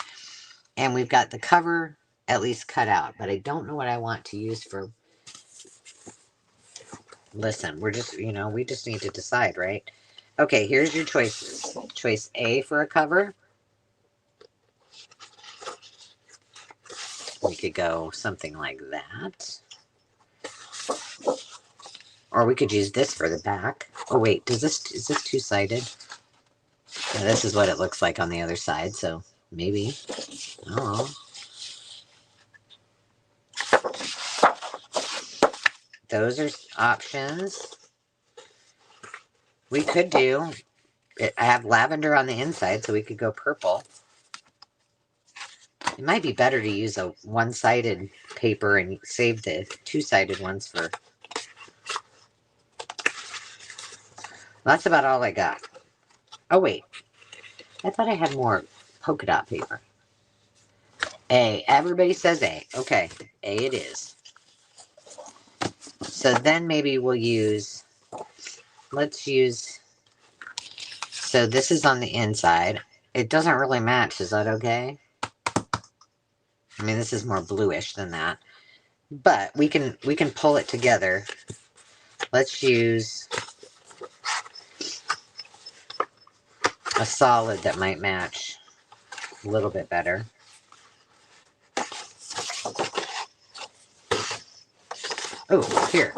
S1: And we've got the cover at least cut out, but I don't know what I want to use for. Listen, we're just, we just need to decide, right? Okay, here's your choices. Choice A for a cover. We could go something like that. Or we could use this for the back. Oh wait, is this two-sided? Yeah, this is what it looks like on the other side, so maybe. Oh. Those are options. We could do I have lavender on the inside, so we could go purple. It might be better to use a one-sided paper and save the two-sided ones for. That's about all I got. Oh, wait. I thought I had more polka dot paper. A. Everybody says A. Okay. A it is. So then maybe we'll use. Let's use. So this is on the inside. It doesn't really match. Is that okay? I mean, this is more bluish than that. But we can pull it together. Let's use a solid that might match a little bit better. Oh, here.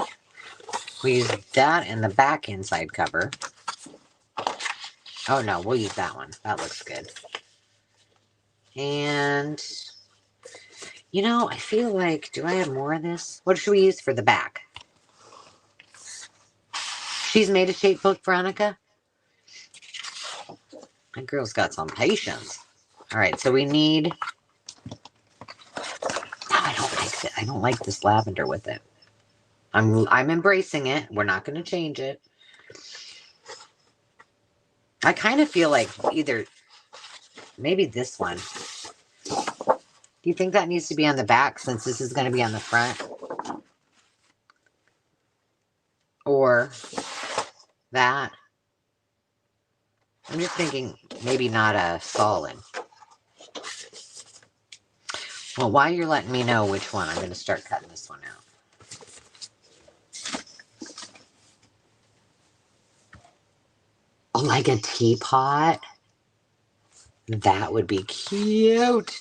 S1: We use that in the back inside cover. Oh no, we'll use that one. That looks good. And, I feel like, do I have more of this? What should we use for the back? She's made a shape book, Veronica? My girl's got some patience. All right, so we need. Oh, I don't like it. I don't like this lavender with it. I'm embracing it. We're not going to change it. I kind of feel like either maybe this one. Do you think that needs to be on the back since this is going to be on the front? Or that? I'm just thinking maybe not a solid. Well, while you're letting me know which one, I'm going to start cutting this one out. Oh, like a teapot? That would be cute.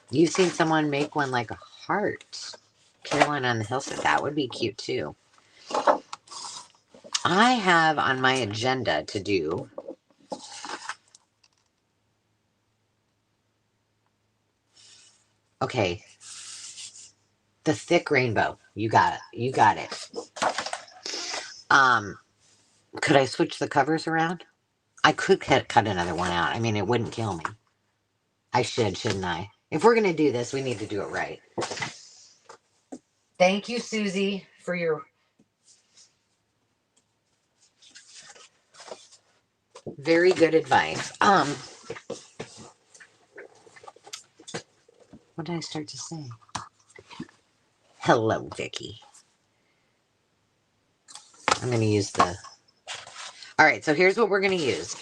S1: You've seen someone make one like a heart. Caroline on the Hill said that would be cute too. I have on my agenda to do okay. The thick rainbow. You got it. You got it. Could I switch the covers around? I could cut another one out. I mean, it wouldn't kill me. I should, shouldn't I? If we're going to do this, we need to do it right. Thank you, Susie, for your very good advice. What did I start to say? Hello, Vicky. I'm going to use the. All right, so here's what we're going to use.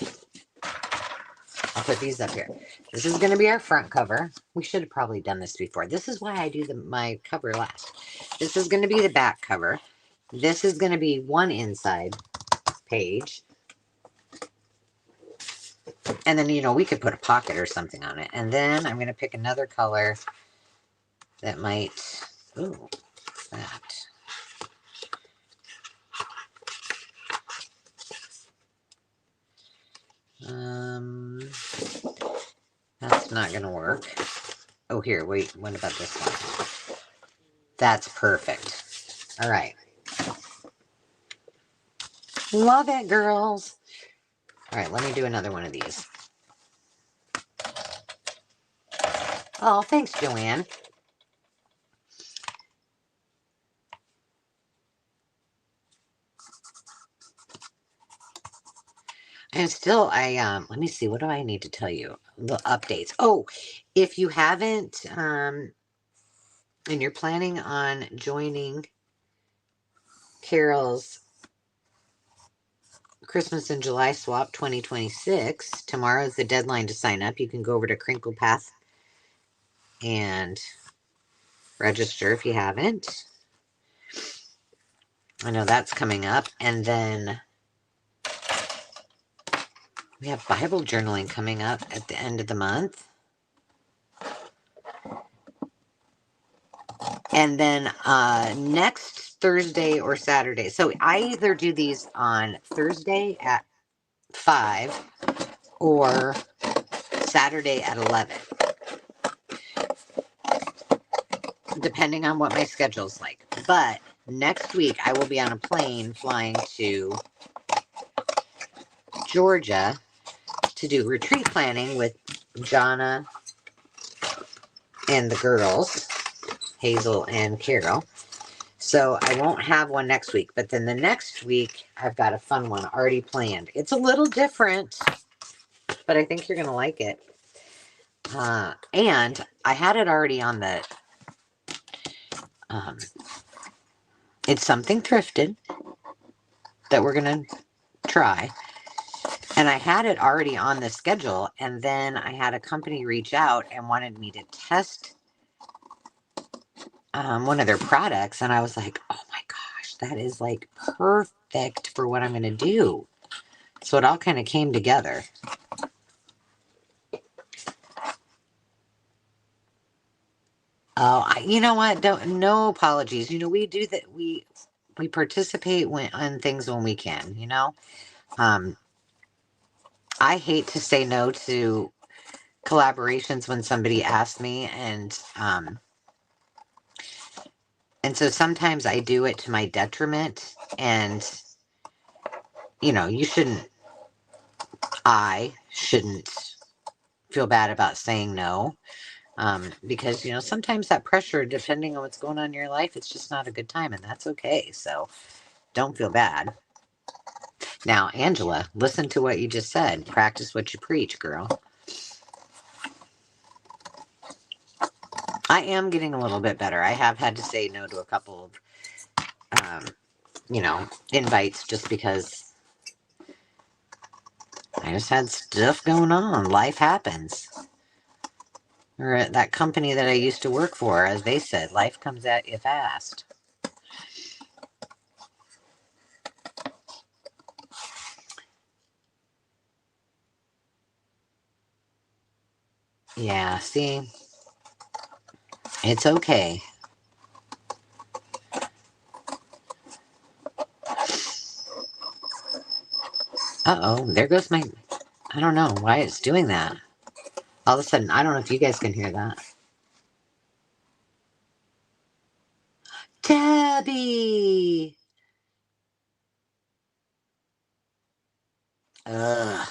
S1: I'll put these up here. This is going to be our front cover. We should have probably done this before. This is why I do my cover last. This is going to be the back cover. This is going to be one inside page. And then, we could put a pocket or something on it. And then I'm going to pick another color that might. Ooh, that. that's not going to work. Oh, here, wait. What about this one? That's perfect. All right. Love it, girls. All right, let me do another one of these. Oh, thanks, Joanne. And still, let me see, what do I need to tell you? The updates. Oh, if you haven't, and you're planning on joining Carol's Christmas in July Swap 2026, tomorrow is the deadline to sign up. You can go over to Crinkle Path and register if you haven't. I know that's coming up. And then we have Bible journaling coming up at the end of the month. And then next Thursday or Saturday. So I either do these on Thursday at 5 or Saturday at 11, depending on what my schedule's like. But next week I will be on a plane flying to Georgia to do retreat planning with Jonna and the girls, Hazel and Carol. So I won't have one next week, but then the next week I've got a fun one already planned. It's a little different, but I think you're going to like it. And I had it already on the, it's something thrifted that we're going to try. And I had it already on the schedule. And then I had a company reach out and wanted me to test one of their products. And I was like, oh my gosh, that is like perfect for what I'm going to do. So it all kind of came together. Oh, you know what? No apologies. We do that. We participate on things when we can. I hate to say no to collaborations when somebody asks me, and so sometimes I do it to my detriment. And I shouldn't feel bad about saying no. Because sometimes that pressure, depending on what's going on in your life, it's just not a good time, and that's okay. So don't feel bad. Now, Angela, listen to what you just said. Practice what you preach, girl. I am getting a little bit better. I have had to say no to a couple of, invites just because I just had stuff going on. Life happens. Or at that company that I used to work for, as they said, life comes at you fast. Yeah, see? It's okay. Uh-oh, there goes my... I don't know why it's doing that. All of a sudden, I don't know if you guys can hear that. Tabby! Ugh.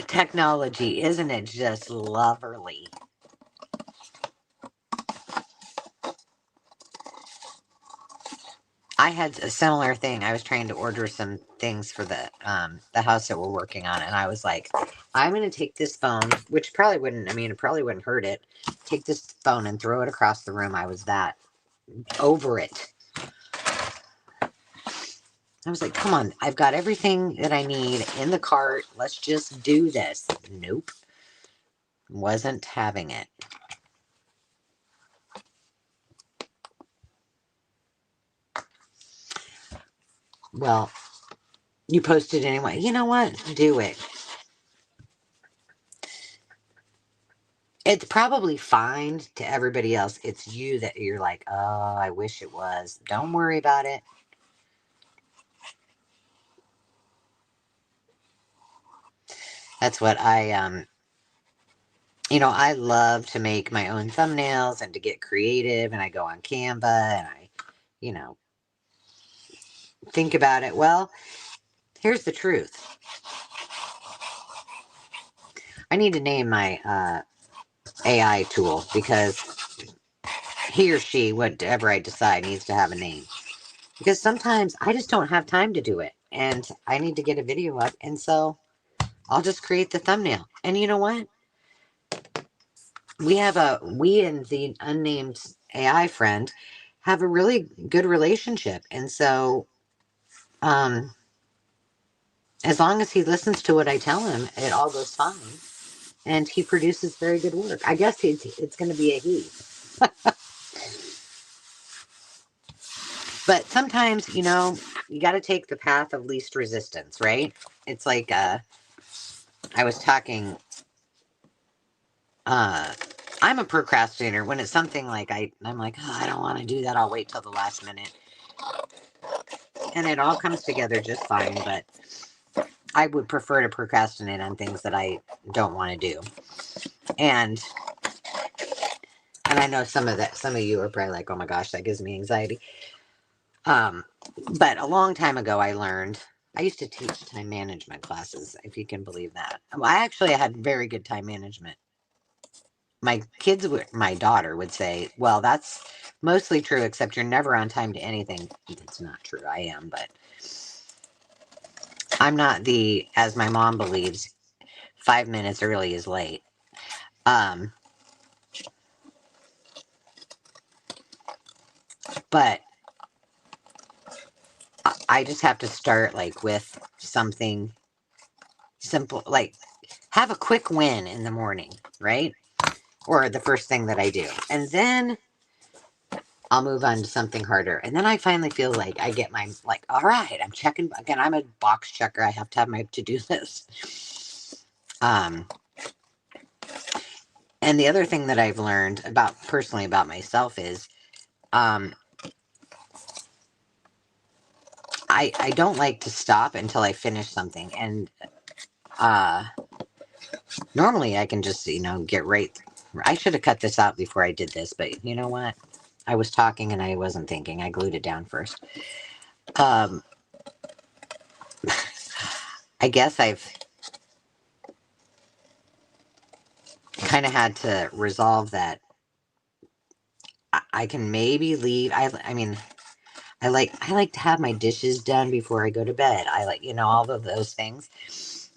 S1: Technology, isn't it just lovely? I had a similar thing. I was trying to order some things for the house that we're working on, and I was like, I'm going to take this phone, which probably wouldn't, it probably wouldn't hurt it. Take this phone and throw it across the room. I was that over it. I was like, come on, I've got everything that I need in the cart. Let's just do this. Nope. Wasn't having it. Well, you posted anyway. You know what? Do it. It's probably fine to everybody else. It's you that you're like, oh, I wish it was. Don't worry about it. That's what I I love to make my own thumbnails and to get creative, and I go on Canva and I, you know, think about it. Well, here's the truth. I need to name my AI tool because he or she, whatever I decide, needs to have a name. Because sometimes I just don't have time to do it, and I need to get a video up, and so I'll just create the thumbnail. And you know what? We and the unnamed AI friend have a really good relationship, and so um, as long as he listens to what I tell him, it all goes fine, and he produces very good work. I guess it's going to be a he. But sometimes, you got to take the path of least resistance, right? It's like I was talking. Uh, I'm a procrastinator. When it's something like I'm like, oh, I don't want to do that. I'll wait till the last minute, and it all comes together just fine. But I would prefer to procrastinate on things that I don't want to do, and I know some of you are probably like, oh my gosh, that gives me anxiety. Um, but a long time ago, I learned. I used to teach time management classes, if you can believe that. Well, I had very good time management. My daughter would say, well, that's mostly true, except you're never on time to anything. It's not true. I am, but I'm not as my mom believes, 5 minutes early is late. Um, but I just have to start like with something simple, like have a quick win in the morning, right? Or the first thing that I do. And then I'll move on to something harder. And then I finally feel like I get like, all right, I'm checking. Again, I'm a box checker. I have to have my to-do list. And the other thing that I've learned personally about myself is um, I don't like to stop until I finish something. And uh, normally I can just, get right. I should have cut this out before I did this, but you know what? I was talking and I wasn't thinking. I glued it down first. Um, I guess I've kind of had to resolve that I can maybe leave. I mean, I like to have my dishes done before I go to bed. I like, all of those things.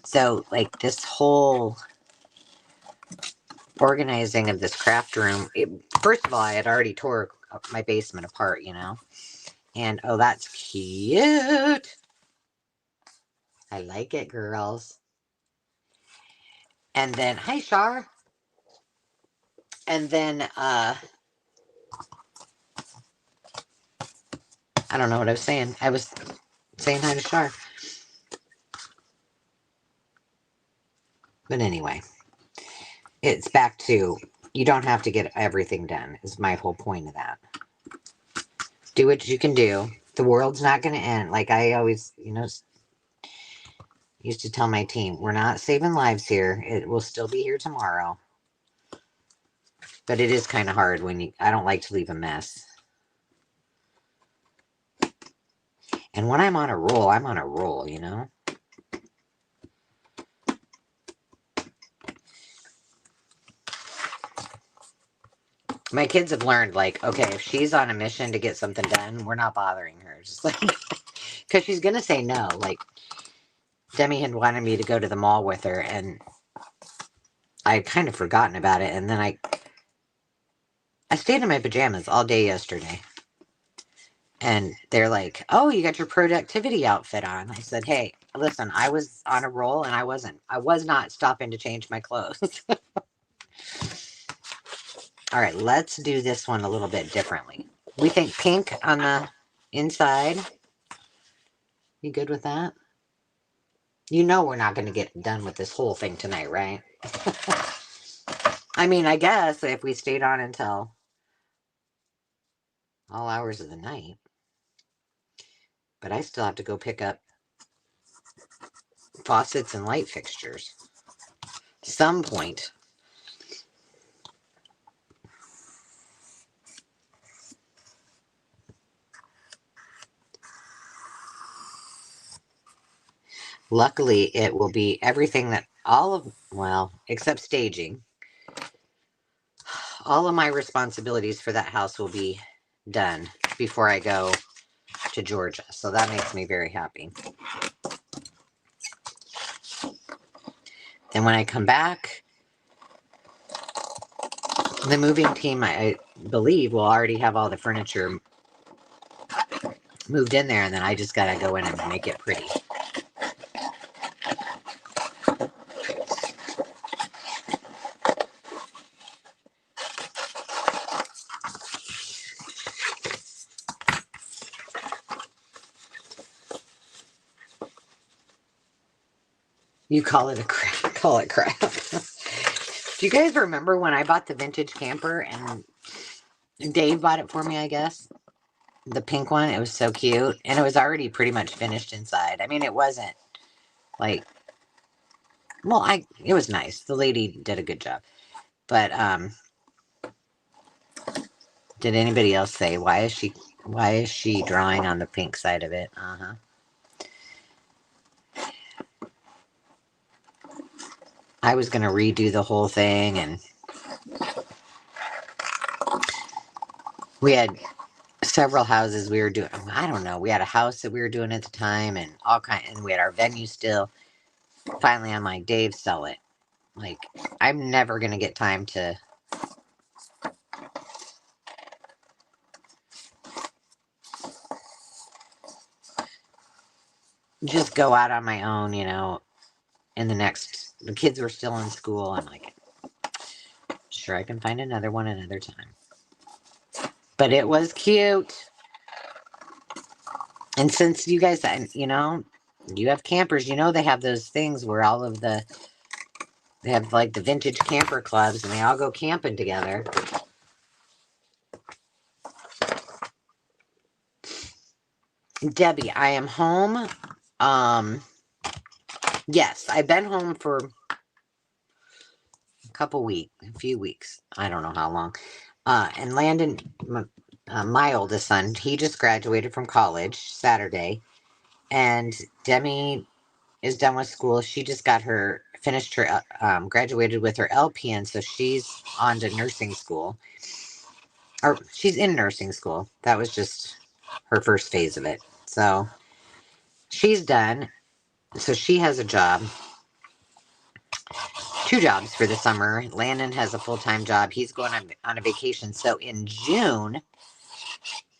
S1: So like this whole organizing of this craft room, first of all, I had already tore my basement apart, and oh, that's cute. I like it, girls. And then, hi, Shar. And then, I don't know what I was saying. I was saying hi to Shar. But anyway, it's back to you don't have to get everything done, is my whole point of that. Do what you can do. The world's not going to end. Like I always, used to tell my team, we're not saving lives here. It will still be here tomorrow. But it is kind of hard I don't like to leave a mess. And when I'm on a roll, I'm on a roll, My kids have learned, like, okay, if she's on a mission to get something done, we're not bothering her. Just like, because she's going to say no. Like, Demi had wanted me to go to the mall with her, and I had kind of forgotten about it. And then I stayed in my pajamas all day yesterday. And they're like, oh, you got your productivity outfit on. I said, hey, listen, I was on a roll and I was not stopping to change my clothes. All right, let's do this one a little bit differently. We think pink on the inside. You good with that? We're not going to get done with this whole thing tonight, right? I mean, I guess if we stayed on until all hours of the night. But I still have to go pick up faucets and light fixtures. Some point. Luckily, it will be everything that well, except staging. All of my responsibilities for that house will be done before I go to Georgia. So that makes me very happy. Then when I come back, the moving team, I believe, will already have all the furniture moved in there, and then I just got to go in and make it pretty. You call it a crap. Call it crap. Do you guys remember when I bought the vintage camper and Dave bought it for me, I guess? The pink one. It was so cute. And it was already pretty much finished inside. I mean, it wasn't like, well, it was nice. The lady did a good job. But did anybody else say why is she drawing on the pink side of it? Uh-huh. I was going to redo the whole thing, and we had several houses we were doing. I don't know. We had a house that we were doing at the time, and and we had our venue still. Finally, I'm like, Dave, sell it. Like, I'm never going to get time to just go out on my own, the kids were still in school. I'm like, sure, I can find another one another time. But it was cute. And since you guys, you have campers, they have those things where they have like the vintage camper clubs and they all go camping together. Debbie, I am home. Yes, I've been home for a few weeks. I don't know how long. And Landon, my oldest son, he just graduated from college Saturday. And Demi is done with school. She just finished her, graduated with her LPN. So she's on to nursing school. Or she's in nursing school. That was just her first phase of it. So she's done. So she has a job. 2 jobs for the summer. Landon has a full-time job. He's going on a vacation. So in June,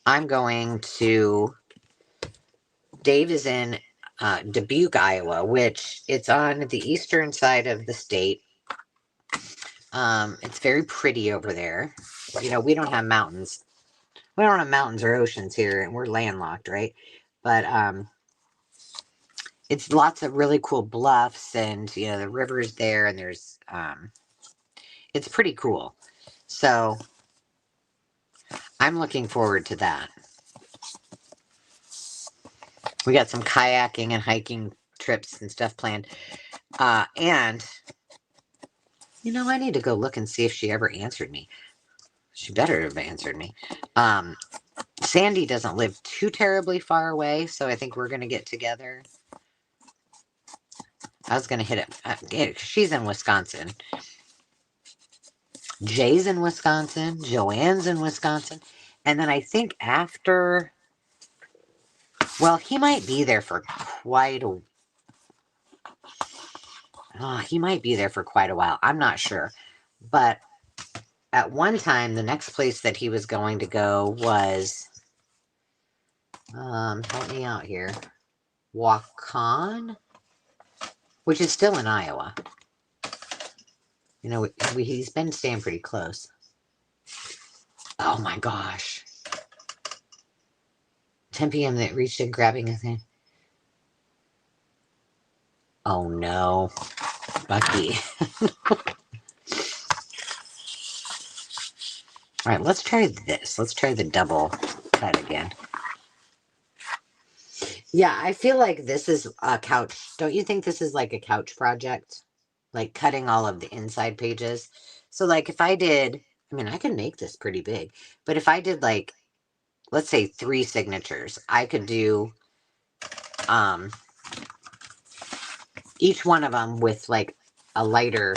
S1: I'm going to... Dave is in Dubuque, Iowa, which it's on the eastern side of the state. It's very pretty over there. We don't have mountains. We don't have mountains or oceans here, and we're landlocked, right? But it's lots of really cool bluffs, and the river's there, and there's it's pretty cool. So I'm looking forward to that. We got some kayaking and hiking trips and stuff planned. And I need to go look and see if she ever answered me. She better have answered me. Sandy doesn't live too terribly far away, so I think we're going to get together. I was going to hit it. She's in Wisconsin. Jay's in Wisconsin. Joanne's in Wisconsin. And then I think after... Well, he might be there for quite a... he might be there for quite a while. I'm not sure. But at one time, the next place that he was going to go was... help me out here. Waukon, which is still in Iowa. He's been staying pretty close. Oh my gosh. 10 p.m. that reached in grabbing a thing. Oh no. Bucky. All right, let's try this. Let's try the double cut again. Yeah, I feel like this is a couch. Don't you think this is like a couch project? Like cutting all of the inside pages. So like if I did, I could make this pretty big, but if I did like, let's say 3 signatures, I could do each one of them with like a lighter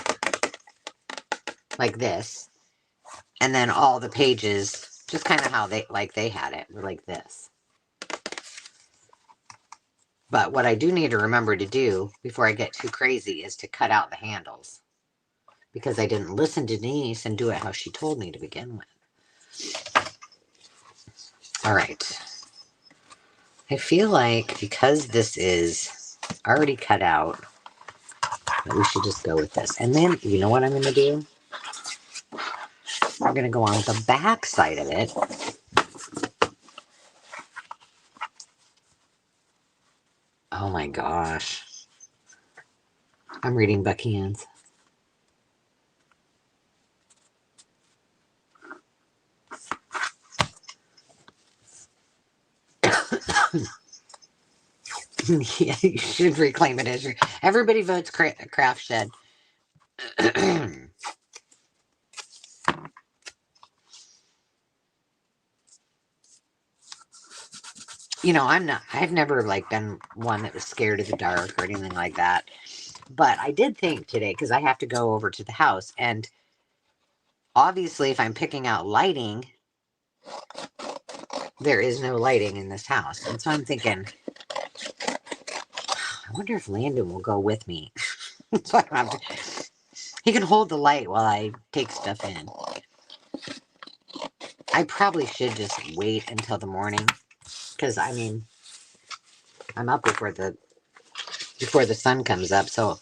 S1: like this, and then all the pages just kind of how they had it like this. But what I do need to remember to do before I get too crazy is to cut out the handles, because I didn't listen to Denise and do it how she told me to begin with. All right. I feel like because this is already cut out, that we should just go with this. And then, you know what I'm going to do? I'm going to go on the back side of it. Oh my gosh. I'm reading Bucky Ann's. Yeah, you should reclaim it as your. Everybody votes Craft Shed. You know, I've never like been one that was scared of the dark or anything like that. But I did think today, because I have to go over to the house, and obviously if I'm picking out lighting, there is no lighting in this house. And so I'm thinking, I wonder if Landon will go with me. So I don't have to, he can hold the light while I take stuff in. I probably should just wait until the morning, because I mean, I'm up before the sun comes up, so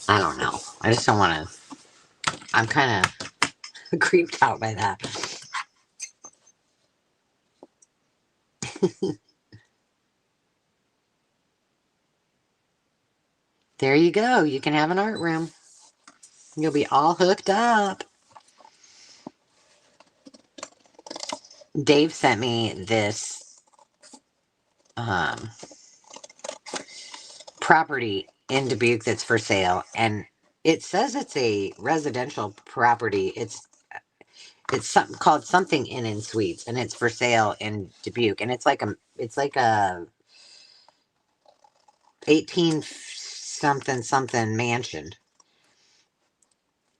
S1: I don't know. I just don't want to. I'm kind of creeped out by that. There you go. You can have an art room. You'll be all hooked up. Dave sent me this property in Dubuque that's for sale, and it says it's a residential property. It's something called something Inn and Suites, and it's for sale in Dubuque, and it's like a 18 something mansion,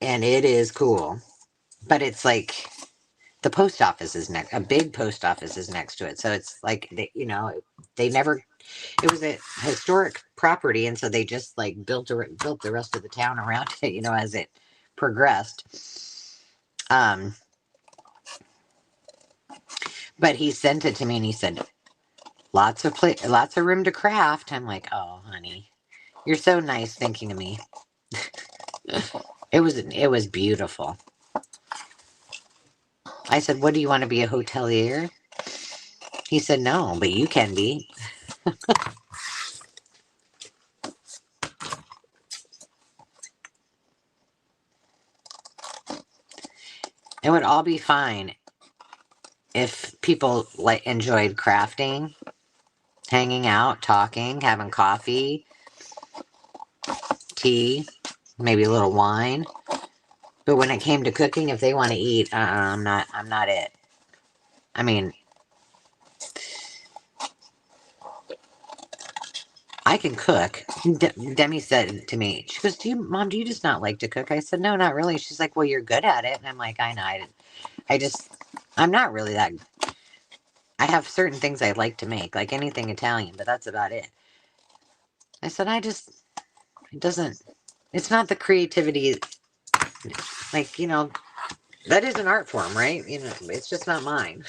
S1: and it is cool. But it's like the post office is next. A big post office is next to it, so it's like they never. It was a historic property, and so they just like built the rest of the town around it. As it progressed. But he sent it to me, and he said lots of room to craft. I'm like, oh, honey, you're so nice thinking of me. It was beautiful. I said, what do you want to be, a hotelier? He said, no, but you can be. It would all be fine if people enjoyed crafting, hanging out, talking, having coffee, tea, maybe a little wine. But when it came to cooking, if they want to eat, I'm not it. I mean, I can cook. Demi said to me, she goes, Mom, do you just not like to cook? I said, no, not really. She's like, well, you're good at it. And I'm like, I know. I'm not really that. I have certain things I like to make, like anything Italian, but that's about it. I said, it's not the creativity, like, that is an art form, right? It's just not mine.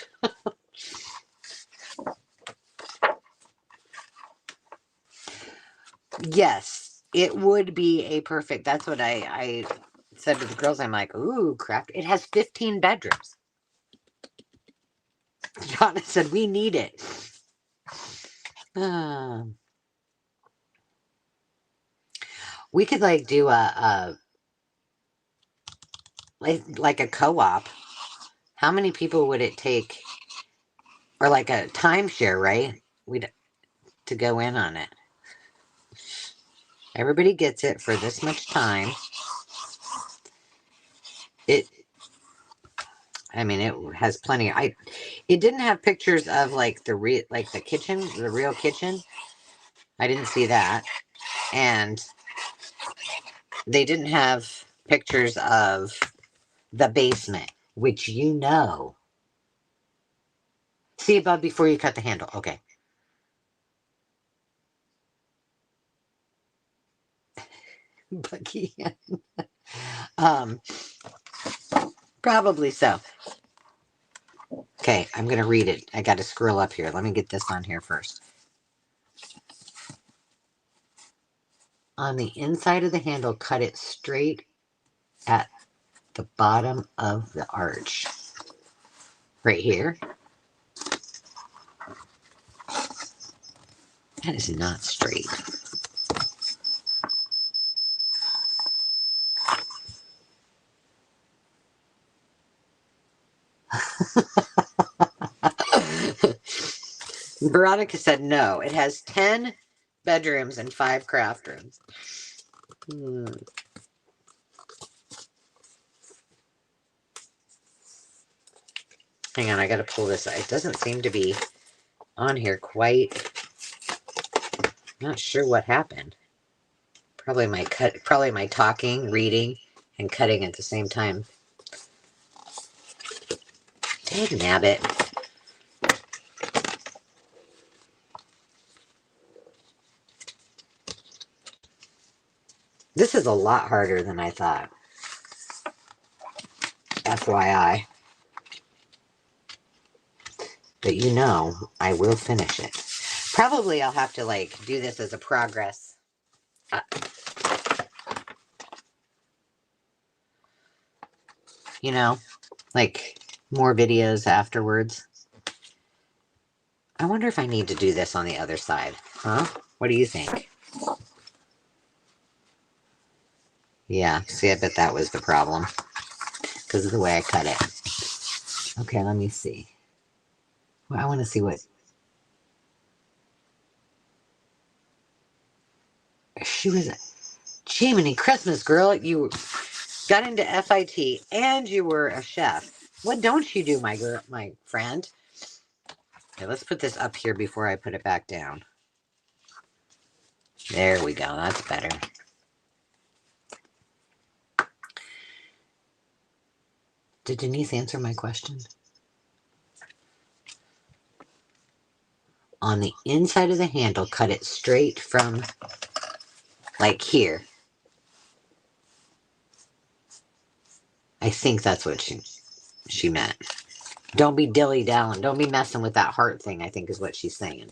S1: Yes, it would be a perfect, that's what I said to the girls. I'm like, ooh, crap. It has 15 bedrooms. Donna said, we need it. We could do a like a co-op. How many people would it take? Or like a timeshare, right? To go in on it. Everybody gets it for this much time. It has plenty. It didn't have pictures of the kitchen, the real kitchen. I didn't see that. And they didn't have pictures of the basement, which you know. See above before you cut the handle. Okay. Bucky. um, Probably so. Okay, I'm going to read it. I got to scroll up here. Let me get this on here first. On the inside of the handle, cut it straight at the bottom of the arch. Right here. That is not straight. Veronica said no. It has 10 bedrooms and 5 craft rooms. Hang on, I gotta pull this out. It doesn't seem to be on here quite. Not sure what happened. Probably my talking, reading, and cutting at the same time. Dang nabbit. This is a lot harder than I thought. FYI. But you know, I will finish it. Probably I'll have to like do this as a progress. You know, like more videos afterwards. I wonder if I need to do this on the other side. Huh? What do you think? Yeah, see, I bet that was the problem. Because of the way I cut it. Okay, let me see. Well, I want to see what... She was... Jiminy Christmas, girl. You got into FIT and you were a chef. What don't you do, my friend? Okay, let's put this up here before I put it back down. There we go. That's better. Did Denise answer my question? On the inside of the handle, cut it straight from like here. I think that's what she meant. Don't be dilly-dallying. Don't be messing with that heart thing, I think is what she's saying.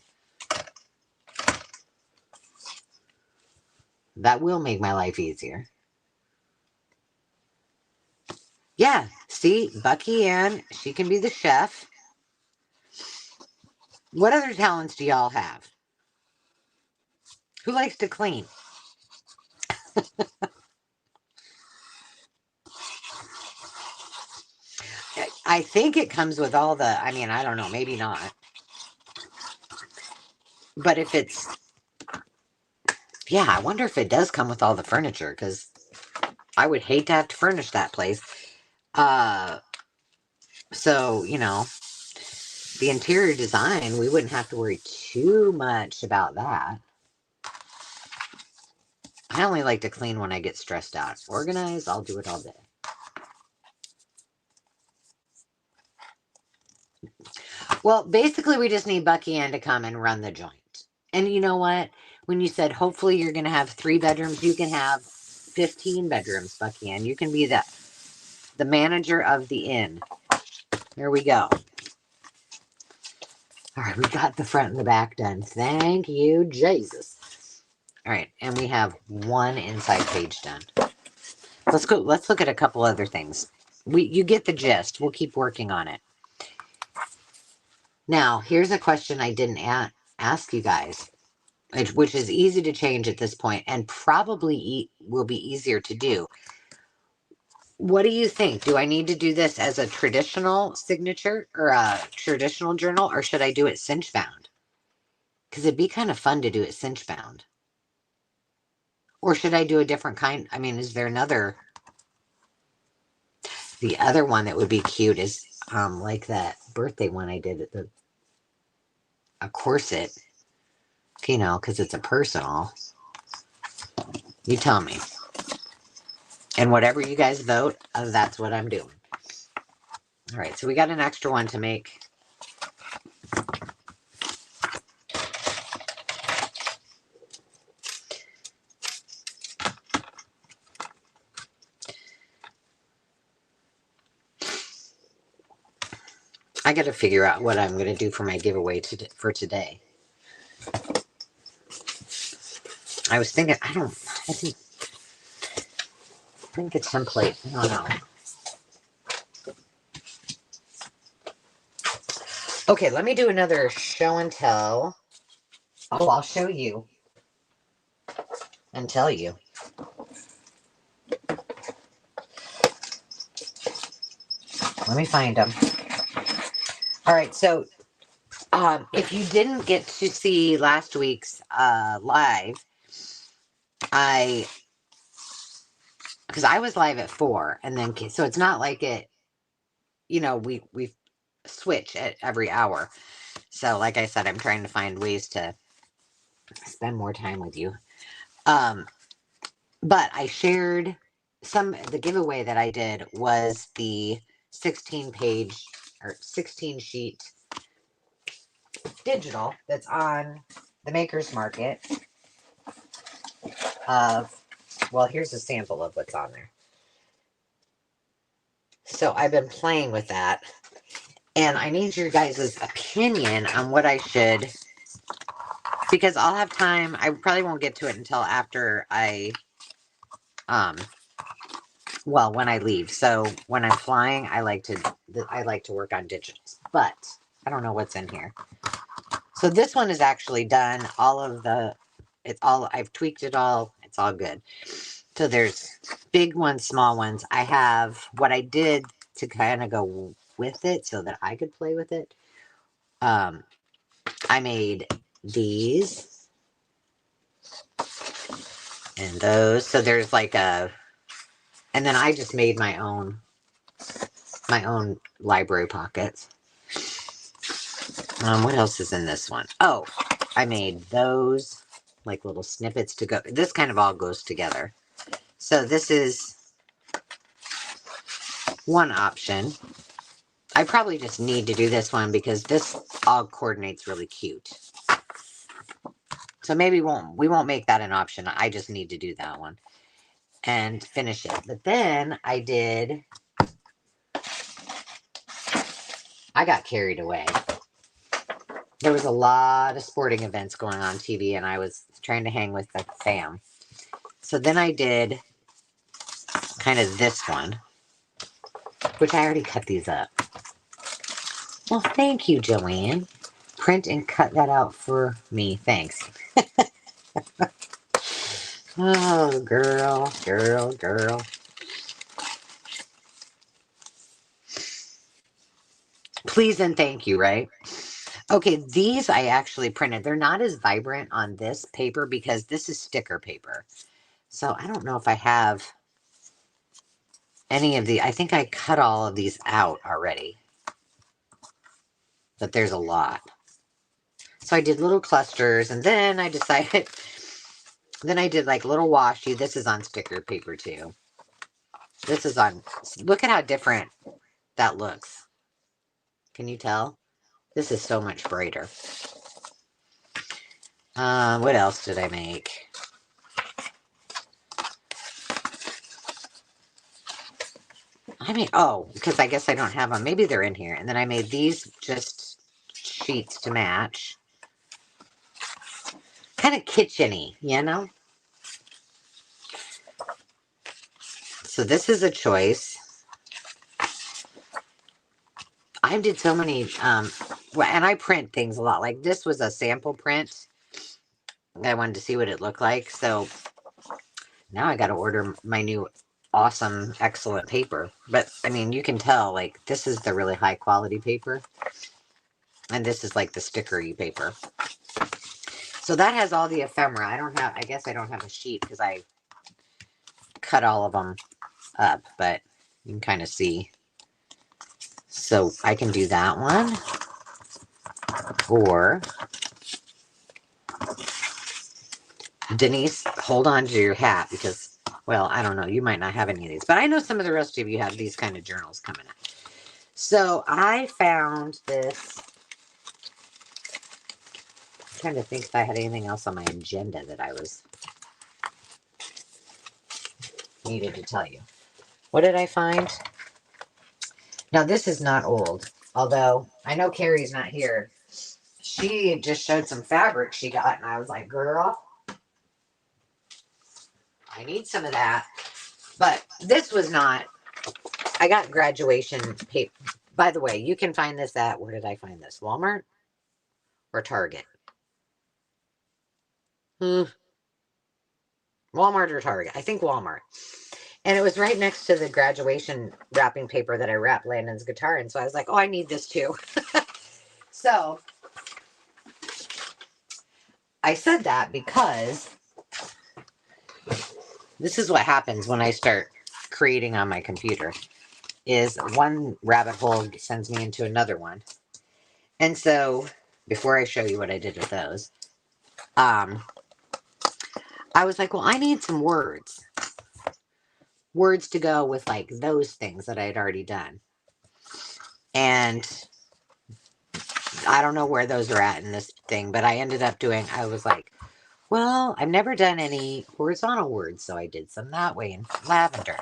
S1: That will make my life easier. Yeah, see, Bucky Ann, she can be the chef. What other talents do y'all have? Who likes to clean? I think it comes with all the, I mean, I don't know, maybe not. But if it's, yeah, I wonder if it does come with all the furniture, because I would hate to have to furnish that place. So, you know, the interior design, we wouldn't have to worry too much about that. I only like to clean when I get stressed out. Organize, I'll do it all day. Well, basically, we just need Bucky Ann to come and run the joint. And you know what? When you said hopefully you're going to have 3 bedrooms, you can have 15 bedrooms, Bucky Ann. You can be the manager of the inn. There we go. All right, we got the front and the back done. Thank you, Jesus. All right, and we have 1 inside page done. Let's go. Let's look at a couple other things. You get the gist. We'll keep working on it. Now, here's a question I didn't ask you guys, which is easy to change at this point and probably will be easier to do. What do you think? Do I need to do this as a traditional signature or a traditional journal, or should I do it cinch bound? Because it'd be kind of fun to do it cinch bound. Or should I do a different kind? I mean, is there another? The other one that would be cute is like that birthday one I did at a corset. You know, because it's a personal. You tell me. And whatever you guys vote, that's what I'm doing. All right, so we got an extra one to make. I got to figure out what I'm going to do for my giveaway for today. I was thinking, I think a template. I don't know. Okay, let me do another show and tell. Oh, I'll show you and tell you. Let me find them. All right, so if you didn't get to see last week's live, because I was live at 4, and then so it's not like it, you know, we switch at every hour. So like I said, I'm trying to find ways to spend more time with you. But I shared the giveaway that I did was the 16-page or 16 sheet digital that's on the Maker's Market of, well, here's a sample of what's on there. So I've been playing with that, and I need your guys' opinion on what I should, because I'll have time. I probably won't get to it until after well, when I leave. So when I'm flying, I like to work on digitals, but I don't know what's in here. So this one is actually done. I've tweaked it all. It's all good. So there's big ones, small ones. I have what I did to kind of go with it so that I could play with it. I made these and those. So there's like and then I just made my own library pockets. What else is in this one? Oh, I made those like little snippets to go. This kind of all goes together. So this is one option. I probably just need to do this one because this all coordinates really cute. So maybe we won't make that an option. I just need to do that one and finish it. But then I got carried away. There was a lot of sporting events going on TV, and I was trying to hang with the fam. So then I did kind of this one, which I already cut these up. Well, thank you, Joanne. Print and cut that out for me. Thanks. Oh, girl. Please and thank you, right? Okay, these I actually printed. They're not as vibrant on this paper because this is sticker paper. So I don't know if I have any of the, I think I cut all of these out already. But there's a lot. So I did little clusters, and then I decided, then I did like little washi. This is on sticker paper too. This is on, look at how different that looks. Can you tell? This is so much brighter. What else did I make? I mean, oh, because I guess I don't have them. Maybe they're in here. And then I made these just sheets to match. Kind of kitchen-y, you know? So this is a choice. I did so many, and I print things a lot. Like this was a sample print. I wanted to see what it looked like. So now I got to order my new awesome, excellent paper. But I mean, you can tell like this is the really high quality paper. And this is like the stickery paper. So that has all the ephemera. I guess I don't have a sheet because I cut all of them up, but you can kind of see. So I can do that one. Or Denise, hold on to your hat because, well, I don't know. You might not have any of these, but I know some of the rest of you have these kind of journals coming up. So I found this. I'm trying to think if I had anything else on my agenda that I was needed to tell you. What did I find? Now, this is not old, although I know Carrie's not here. She just showed some fabric she got, and I was like, girl, I need some of that. But this was not, I got graduation paper. By the way, you can find this at, where did I find this? Walmart or Target? Hmm, Walmart or Target? I think Walmart. And it was right next to the graduation wrapping paper that I wrapped Landon's guitar in. So I was like, oh, I need this too. So I said that because this is what happens when I start creating on my computer is one rabbit hole sends me into another one. And so before I show you what I did with those, I was like, well, I need some words to go with like those things that I had already done. And I don't know where those are at in this thing, but I ended up doing, I was like, well, I've never done any horizontal words, so I did some that way in lavender.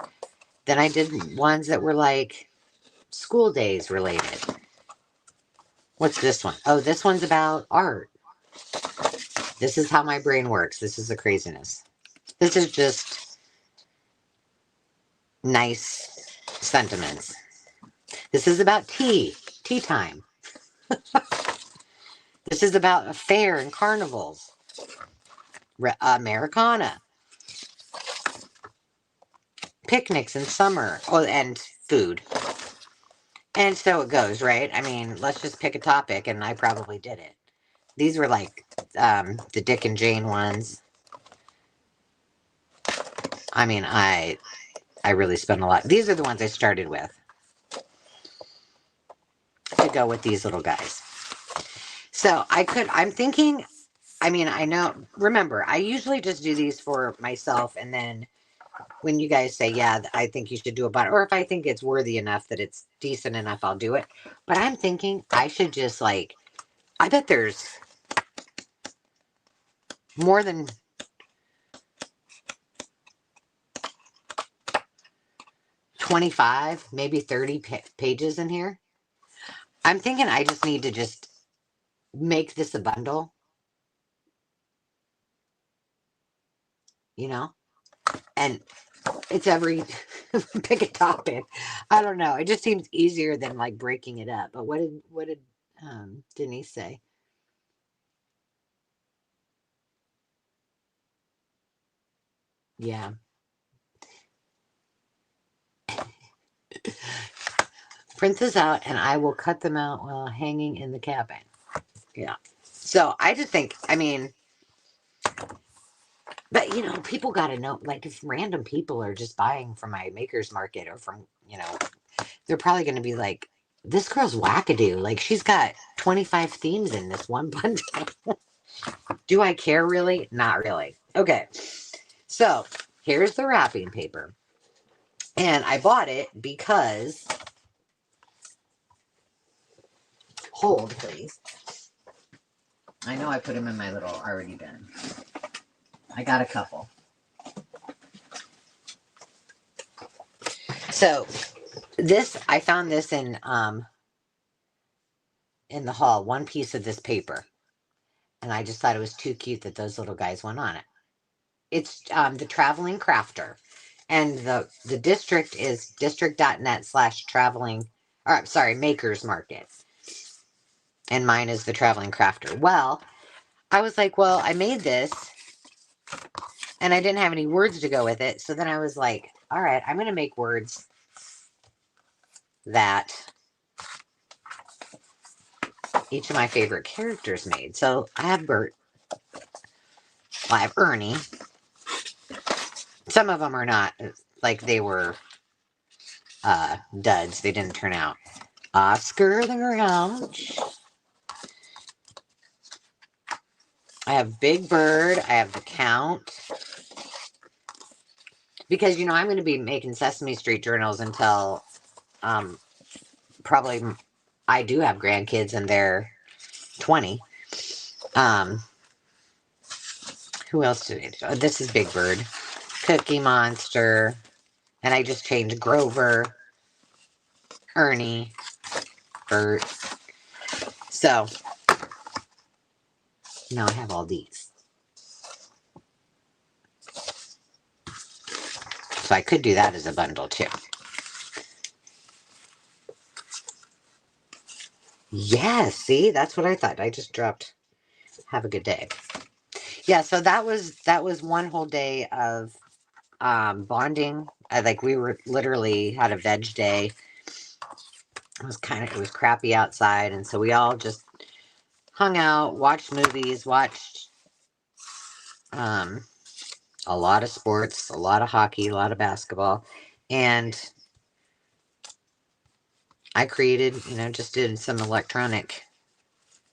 S1: Then I did ones that were like school days related. What's this one? Oh, this one's about art. This is how my brain works. This is the craziness. This is just nice sentiments. This is about tea time. This is about a fair and carnivals. Americana. Picnics in summer. Oh, and food. And so it goes, right? I mean, let's just pick a topic, and I probably did it. These were like the Dick and Jane ones. I mean, I really spent a lot. These are the ones I started with to go with these little guys. So I'm thinking, I mean, I know, remember, I usually just do these for myself. And then when you guys say, yeah, I think you should do a button, or if I think it's worthy enough that it's decent enough, I'll do it. But I'm thinking I should just like, I bet there's more than 25, maybe 30 pages in here. I'm thinking I just need to just make this a bundle, you know, and it's every pick a topic. I don't know. It just seems easier than like breaking it up. But what did Denise say? Yeah, print this out, and I will cut them out while hanging in the cabin. Yeah. So I just think, I mean, but you know, people got to know. Like, if random people are just buying from my maker's market or from, you know, they're probably going to be like, this girl's wackadoo. Like, she's got 25 themes in this one bundle. Do I care really? Not really. Okay. So here's the wrapping paper. And I bought it because, hold please. I know I put them in my little already bin. I got a couple. So this, I found this in the hall, one piece of this paper. And I just thought it was too cute that those little guys went on it. It's the Traveling Crafter. And the district is district.net/traveling, or I'm sorry, Makers Market. And mine is the Traveling Crafter. Well, I was like, well, I made this and I didn't have any words to go with it. So then I was like, all right, I'm going to make words that each of my favorite characters made. So I have Bert. Well, I have Ernie. Some of them are not, like, they were duds. They didn't turn out. Oscar the Grouch. I have Big Bird. I have The Count. Because, I'm going to be making Sesame Street journals until um, probably I do have grandkids and they're 20. Um, who else did it? Oh, this is Big Bird. Cookie Monster. And I just changed Grover, Ernie, Bert. So now I have all these. So I could do that as a bundle too. Yeah, see, that's what I thought. I just dropped. Have a good day. Yeah, so that was one whole day of bonding. We were literally had a veg day. It was crappy outside, and so we all just hung out, watched movies, watched um a lot of sports, a lot of hockey, a lot of basketball, and I created, just did some electronic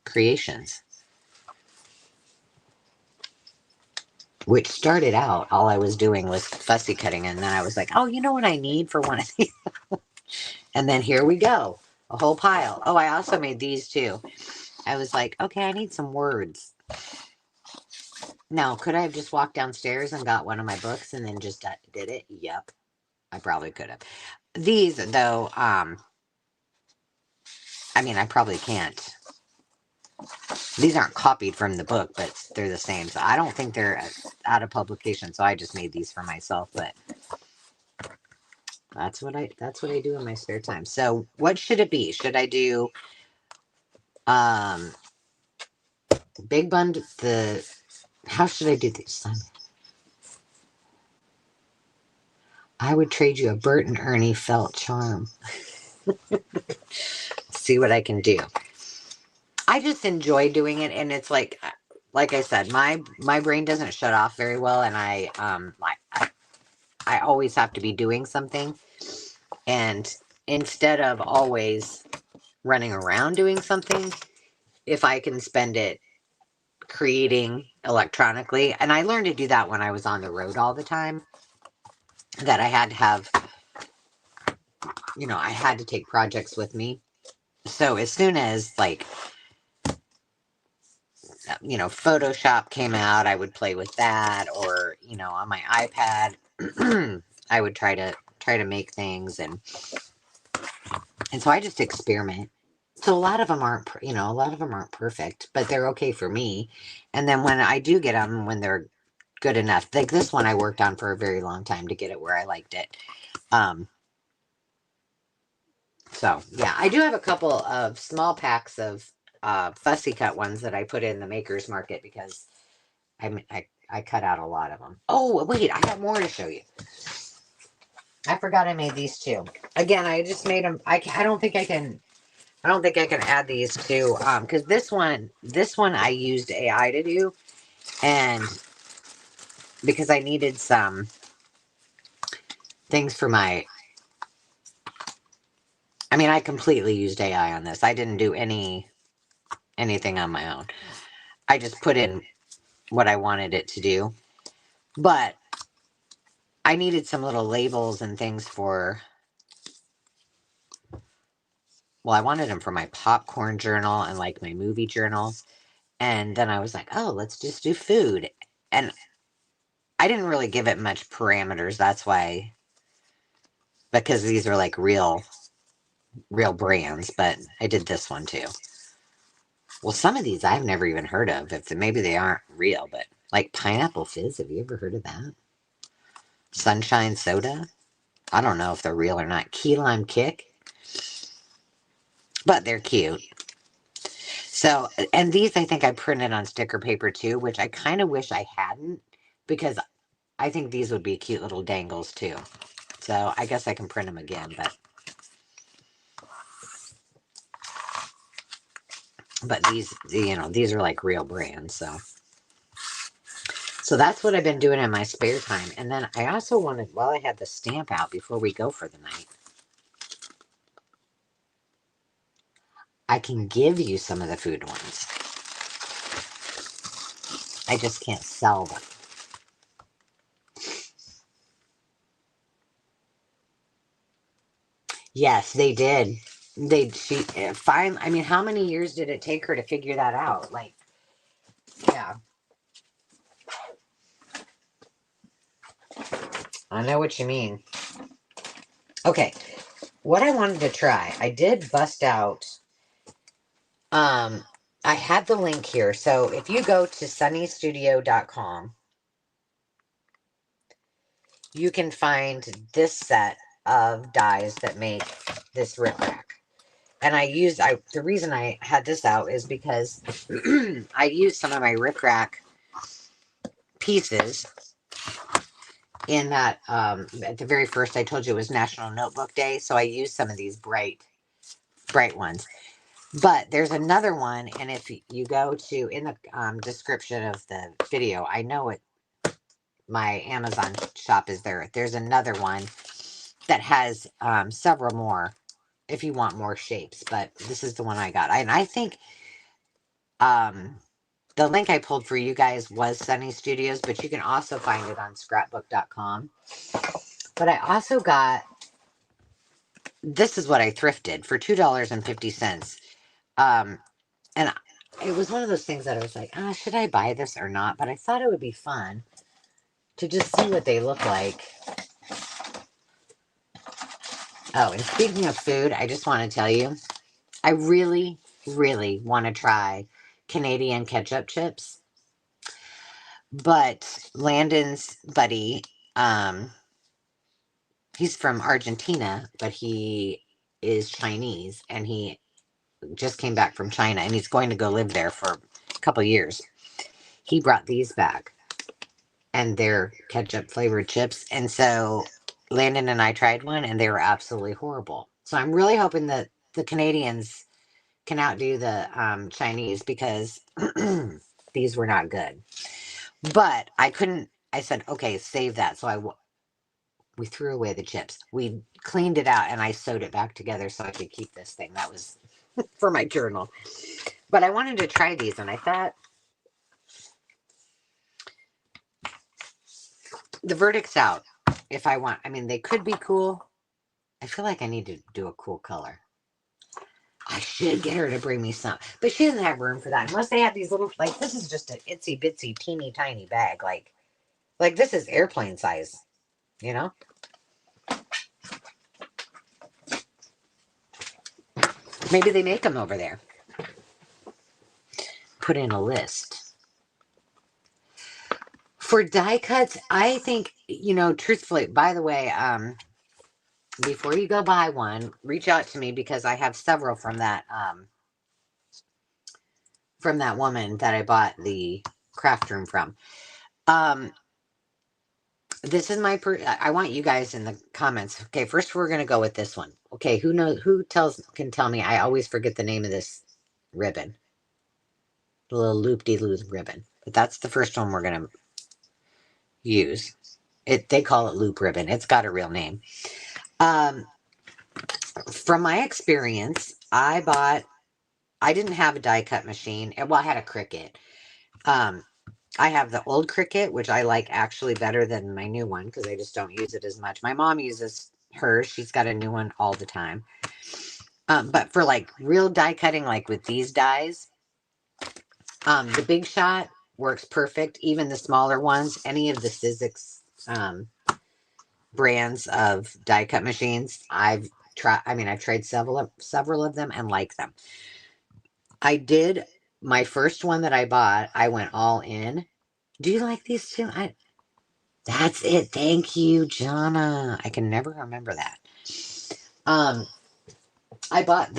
S1: creations, which started out all I was doing was fussy cutting, and then I was like, oh, you know what I need for one of these? And then here we go, a whole pile. Oh, I also made these too. I was like, okay, I need some words. Now, could I have just walked downstairs and got one of my books and then just did it? Yep, I probably could have. These, though, I probably can't. These aren't copied from the book, but they're the same. So I don't think they're out of publication. So I just made these for myself. But that's what I do in my spare time. So what should it be? Should I do um big bund the how should I do this? I would trade you a Bert and Ernie felt charm. See what I can do. I just enjoy doing it, and it's like I said, my brain doesn't shut off very well, and I always have to be doing something, and instead of always running around doing something, if I can spend it creating electronically, and I learned to do that when I was on the road all the time, that I had to have, I had to take projects with me. So as soon as Photoshop came out, I would play with that, or on my iPad, I would try to make things, and so I just experiment. So a lot of them aren't perfect, but they're okay for me. And then when I do get them, when they're good enough, like this one, I worked on for a very long time to get it where I liked it. Um, so yeah, I do have a couple of small packs of fussy cut ones that I put in the Maker's Market because I cut out a lot of them. Oh, wait, I got more to show you. I forgot I made these too. Again, I just made them. I don't think I can. I don't think I can add these to because this one I used AI to do, and because I needed some things for my. I completely used AI on this. I didn't do anything on my own. I just put in what I wanted it to do, but I needed some little labels and things for. Well, I wanted them for my popcorn journal and like my movie journals. And then I was like, oh, let's just do food. And I didn't really give it much parameters. That's why, because these are like real brands, but I did this one too. Well, some of these I've never even heard of. If maybe they aren't real, but like Pineapple Fizz, have you ever heard of that? Sunshine Soda? I don't know if they're real or not. Key Lime Kick? But they're cute. So, and these I think I printed on sticker paper too, which I kind of wish I hadn't because I think these would be cute little dangles too. So I guess I can print them again, but these are like real brands. So that's what I've been doing in my spare time. And then I also wanted, while I had the stamp out before we go for the night, I can give you some of the food ones. I just can't sell them. Yes, they did. She fine. I mean, how many years did it take her to figure that out? Like, yeah, I know what you mean. Okay, what I wanted to try, I did bust out. Um, I had the link here. So if you go to sunnystudio.com, you can find this set of dies that make this rickrack. And the reason I had this out is because I used some of my rickrack pieces in that, at the very first, I told you it was National Notebook Day. So I used some of these bright ones. But there's another one. And if you go to, in the description of the video, I know it, my Amazon shop is there. There's another one that has several more if you want more shapes, but this is the one I got. And I think the link I pulled for you guys was Sunny Studios, but you can also find it on scrapbook.com. But I also got, this is what I thrifted for $2.50. And it was one of those things that I was like, should I buy this or not? But I thought it would be fun to just see what they look like. Oh, and speaking of food, I just want to tell you, I really, really want to try Canadian ketchup chips. But Landon's buddy, he's from Argentina, but he is Chinese, and he just came back from China, and he's going to go live there for a couple years. He brought these back, and they're ketchup flavored chips. And so Landon and I tried one, and they were absolutely horrible. So I'm really hoping that the Canadians can outdo the Chinese, because these were not good. But I couldn't. I said, okay, save that. So we threw away the chips. We cleaned it out, and I sewed it back together so I could keep this thing. That was for my journal. But I wanted to try these, and I thought the verdict's out. If I want, I mean, they could be cool. I feel like I need to do a cool color. I should get her to bring me some, but she doesn't have room for that unless they have these little, like, this is just an itsy bitsy teeny tiny bag. Like this is airplane size, you know? Maybe they make them over there. Put in a list. For die cuts, I think, truthfully, by the way, before you go buy one, reach out to me, because I have several from that woman that I bought the craft room from. This is I want you guys in the comments. Okay, first we're gonna go with this one. Okay, who can tell me? I always forget the name of this ribbon. The little loop-de-loop ribbon. But that's the first one we're gonna use. They call it loop ribbon. It's got a real name. From my experience, I didn't have a die cut machine. Well, I had a Cricut. I have the old Cricut, which I like actually better than my new one, because I just don't use it as much. My mom uses hers. She's got a new one all the time. But for like real die cutting, like with these dies, the Big Shot works perfect. Even the smaller ones, any of the Sizzix brands of die cut machines, I've tried several of them and like them. I did my first one that I bought. I went all in. Do you like these too? That's it. Thank you, Jonna. I can never remember that. I bought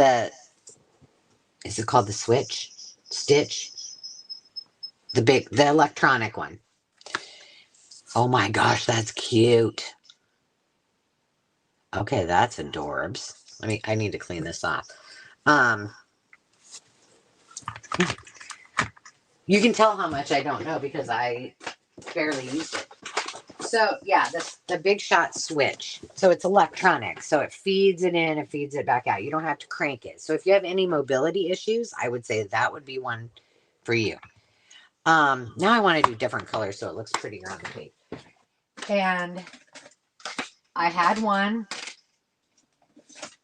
S1: is it called the Stitch? The electronic one. Oh my gosh, that's cute. Okay, that's adorbs. I need to clean this off. You can tell how much I don't know, because I barely use it. So yeah, the Big Shot switch. So it's electronic. So it feeds it in and feeds it back out. You don't have to crank it. So if you have any mobility issues, I would say that would be one for you. Now I want to do different colors so it looks prettier on the page. And I had one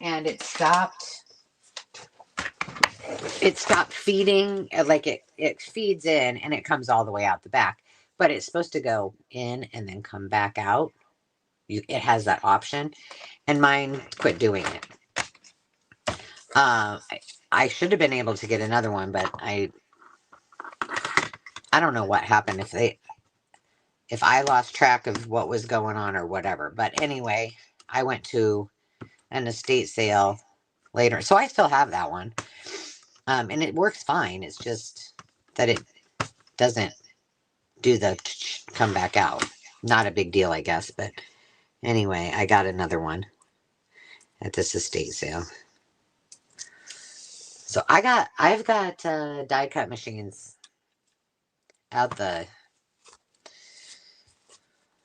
S1: and it stopped feeding. Like it feeds in and it comes all the way out the back, but it's supposed to go in and then come back out. It has that option, and mine quit doing it. I should have been able to get another one, but I don't know what happened, if I lost track of what was going on or whatever. But anyway, I went to an estate sale later, so I still have that one. And it works fine. It's just that it doesn't do the come back out. Not a big deal, I guess. But anyway, I got another one at this estate sale. So I've got die cut machines out the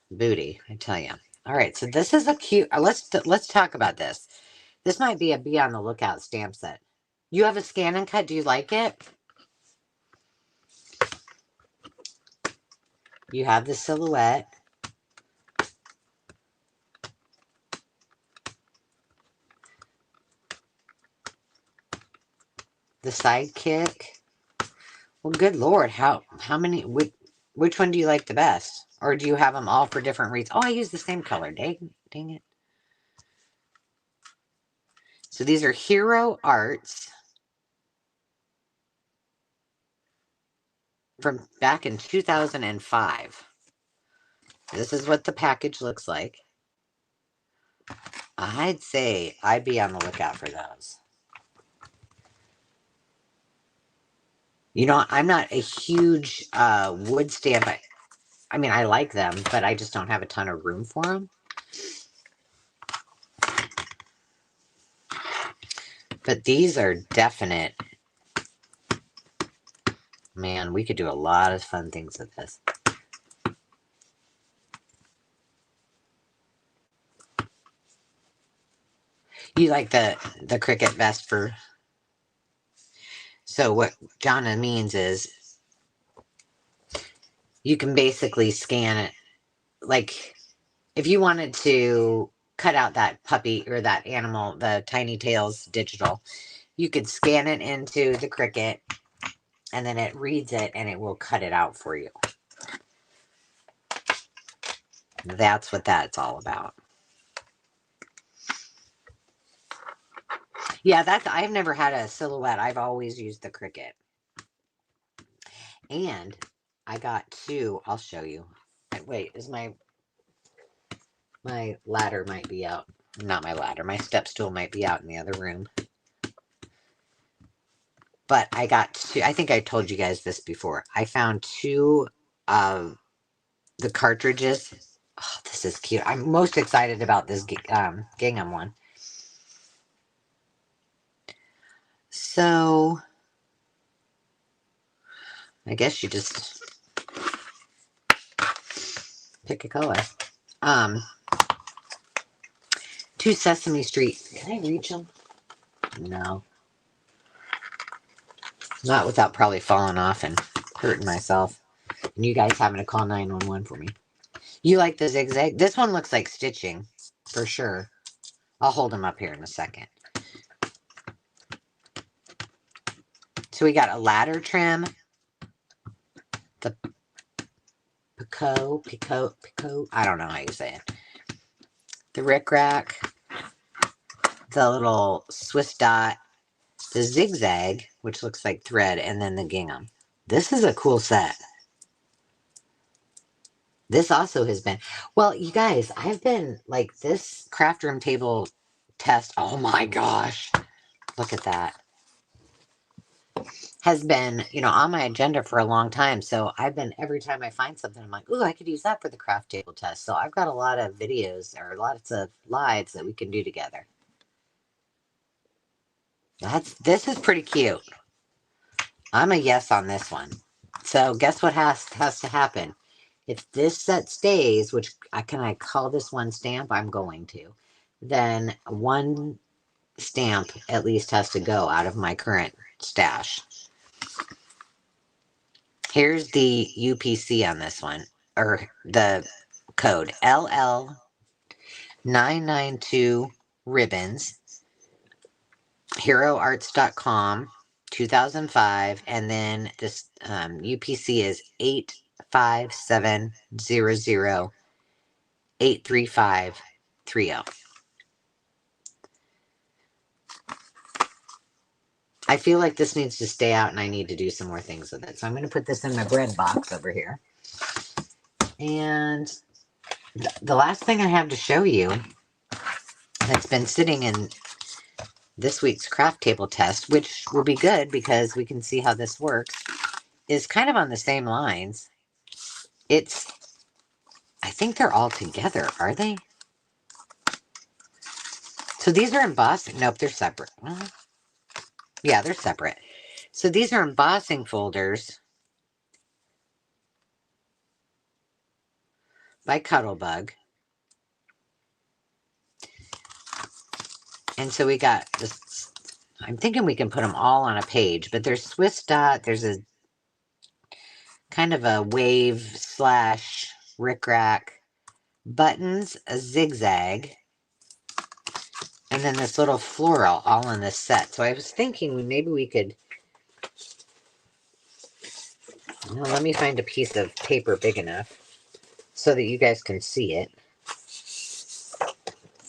S1: booty, I tell you. All right, so this is a cute. Let's talk about this. This might be on the lookout stamp set. You have a scan and cut. Do you like it? You have the silhouette. The sidekick. Well, good Lord, how many? Which one do you like the best, or do you have them all for different reasons? Oh, I use the same color. Dang it! So these are Hero Arts from back in 2005. This is what the package looks like. I'd say I'd be on the lookout for those. You know, I'm not a huge wood stamp. I mean, I like them, but I just don't have a ton of room for them. But these are definite. Man, we could do a lot of fun things with this. You like the Cricut vest for... So what Jonna means is you can basically scan it. Like if you wanted to cut out that puppy or that animal, the Tiny Tails digital, you could scan it into the Cricut and then it reads it and it will cut it out for you. That's what that's all about. Yeah, I've never had a silhouette. I've always used the Cricut. And I got two. I'll show you. Wait, is my ladder might be out. Not my ladder. My step stool might be out in the other room. But I got two. I think I told you guys this before. I found two of the cartridges. Oh, this is cute. I'm most excited about this gingham one. So I guess you just pick a color. Two Sesame Street. Can I reach them? No. Not without probably falling off and hurting myself. And you guys having to call 911 for me. You like the zigzag? This one looks like stitching, for sure. I'll hold them up here in a second. So we got a ladder trim. The Pico. I don't know how you say it. The rickrack. The little Swiss dot. The zigzag, which looks like thread, and then the gingham. This is a cool set. This also has been, well, you guys, I've been like this craft room table test. Oh my gosh. Look at that. Has been, on my agenda for a long time. So I've been, every time I find something, I'm like, ooh, I could use that for the craft table test. So I've got a lot of videos or lots of lives that we can do together. This is pretty cute. I'm a yes on this one. So guess what has to happen? If this set stays, which can I call this one stamp? I'm going to. Then one stamp at least has to go out of my current stash. Here's the UPC on this one, or the code LL992 ribbons, heroarts.com, 2005, and then this UPC is 85700835330. I feel like this needs to stay out and I need to do some more things with it. So I'm going to put this in my bread box over here. And the last thing I have to show you that's been sitting in this week's craft table test, which will be good because we can see how this works, is kind of on the same lines. I think they're all together, are they? So these are embossing. Nope, they're separate. Well, yeah, they're separate. So these are embossing folders by Cuttlebug. And so we got this. I'm thinking we can put them all on a page, but there's Swiss dot. There's a kind of a wave slash rickrack, buttons, a zigzag, and then this little floral all in this set. So I was thinking maybe we could, well, let me find a piece of paper big enough so that you guys can see it.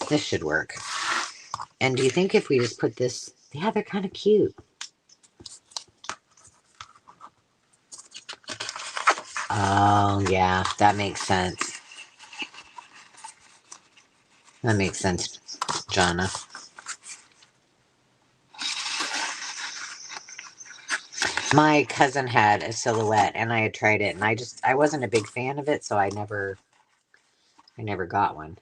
S1: This should work. And do you think if we just put this, yeah, they're kind of cute. Oh, yeah, that makes sense. That makes sense, Jonna. My cousin had a silhouette and I had tried it and I wasn't a big fan of it, so I never got one.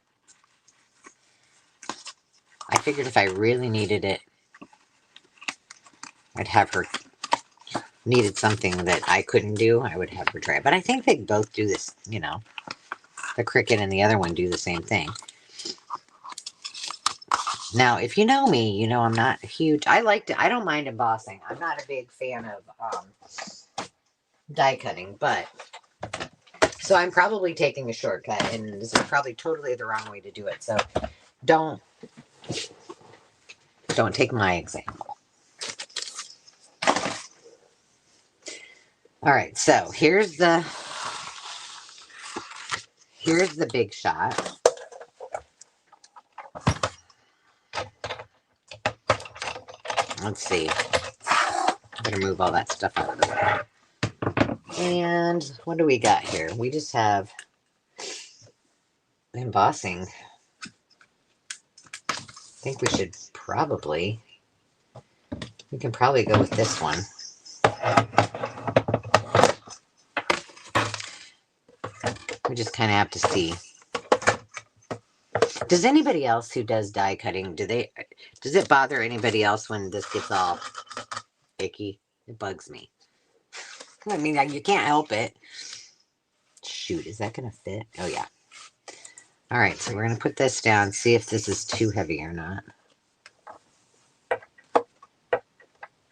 S1: I figured if I really needed it, I'd have her needed something that I couldn't do, I would have her try it. But I think they both do this, you know. The Cricut and the other one do the same thing. Now, if you know me, you know I'm not huge. I don't mind embossing. I'm not a big fan of die cutting, but so I'm probably taking a shortcut, and this is probably totally the wrong way to do it. So don't take my example. All right, so here's the big shot. Let's see. Better move all that stuff out of the way. And what do we got here? We just have embossing. I think we can probably go with this one. We just kind of have to see. Does anybody else who does die cutting, does it bother anybody else when this gets all icky? It bugs me. I mean, you can't help it. Shoot, is that going to fit? Oh, yeah. All right, so we're going to put this down, see if this is too heavy or not.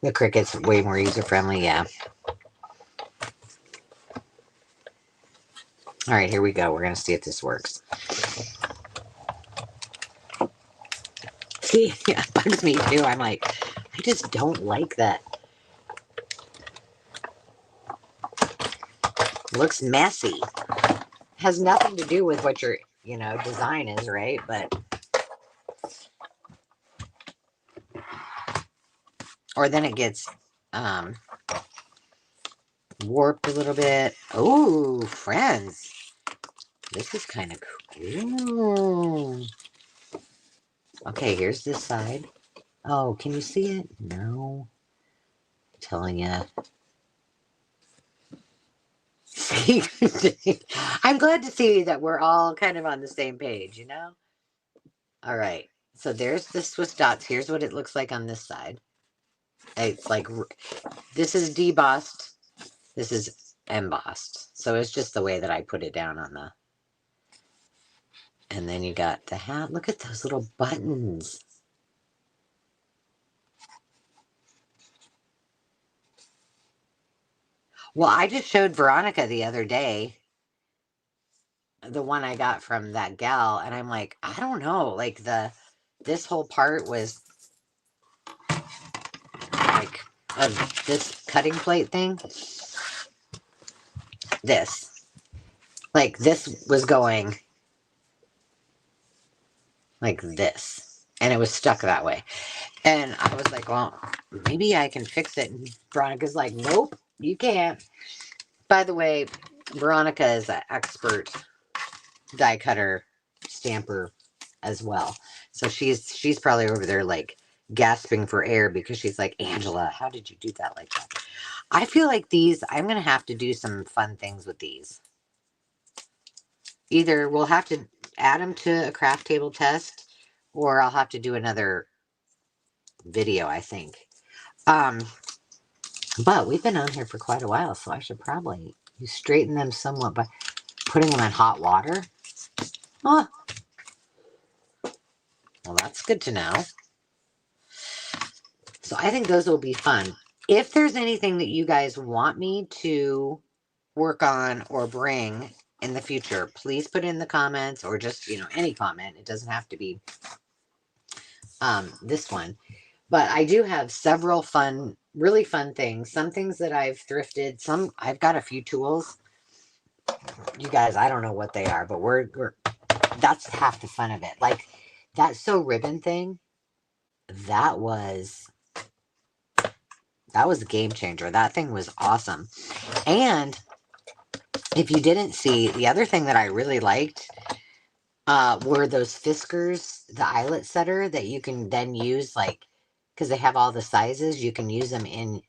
S1: The Cricut's way more user-friendly, yeah. All right, here we go. We're going to see if this works. See, yeah, it bugs me too. I'm like, I just don't like that. Looks messy. Has nothing to do with what your, design is, right? But, or then it gets warped a little bit. Oh, friends. This is kind of cool. Okay, here's this side. Oh, can you see it? No. I'm telling you. I'm glad to see that we're all kind of on the same page, you know? All right. So there's the Swiss dots. Here's what it looks like on this side. It's like, this is debossed. This is embossed. So it's just the way that I put it down on the... And then you got the hat. Look at those little buttons. Well, I just showed Veronica the other day the one I got from that gal, and I'm like, I don't know, like this whole part was like of this cutting plate thing. This, like, this was going like this, and it was stuck that way. And I was like, well, maybe I can fix it. And Veronica's like, nope, you can't. By the way, Veronica is an expert die cutter stamper as well. So she's probably over there like gasping for air because she's like, Angela, how did you do that like that? I feel like these, I'm going to have to do some fun things with these. Either we'll have to add them to a craft table test, or I'll have to do another video, I think. Um, but we've been on here for quite a while, so I should probably straighten them somewhat by putting them in hot water. Oh, well, that's good to know. So I think those will be fun. If there's anything that you guys want me to work on or bring in the future, please put in the comments, or just, any comment. It doesn't have to be this one. But I do have several fun, really fun things. Some things that I've thrifted. Some I've got a few tools. You guys, I don't know what they are, but we're that's half the fun of it. Like that sew ribbon thing, that was a game changer. That thing was awesome. And if you didn't see, the other thing that I really liked were those Fiskars, the eyelet setter that you can then use, like, because they have all the sizes, you can use them in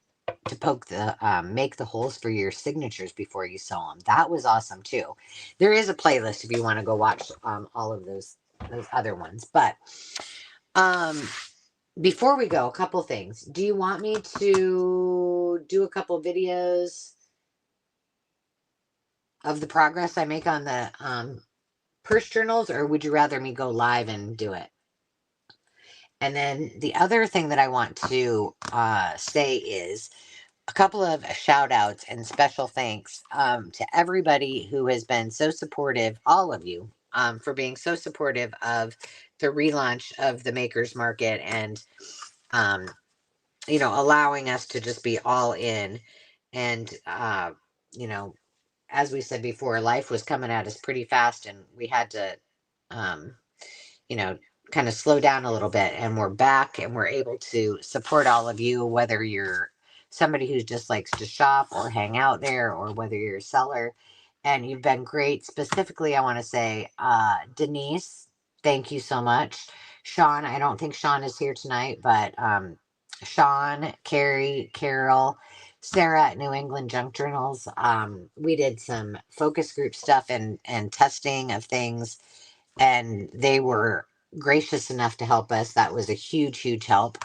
S1: to poke the make the holes for your signatures before you sew them. That was awesome too. There is a playlist if you want to go watch all of those other ones. But before we go, a couple things. Do you want me to do a couple videos of the progress I make on the purse journals, or would you rather me go live and do it? And then the other thing that I want to say is a couple of shout outs and special thanks to everybody who has been so supportive, all of you, for being so supportive of the relaunch of the Makers Market, and allowing us to just be all in. And you know as we said before, life was coming at us pretty fast, and we had to um, you know kind of slow down a little bit, and we're back, and we're able to support all of you, whether you're somebody who just likes to shop or hang out there, or whether you're a seller. And you've been great. Specifically, I want to say, Denise, thank you so much. Sean, I don't think Sean is here tonight, but Sean, Carrie, Carol, Sarah at New England Junk Journals. We did some focus group stuff and testing of things, and they were gracious enough to help us. That was a huge, huge help.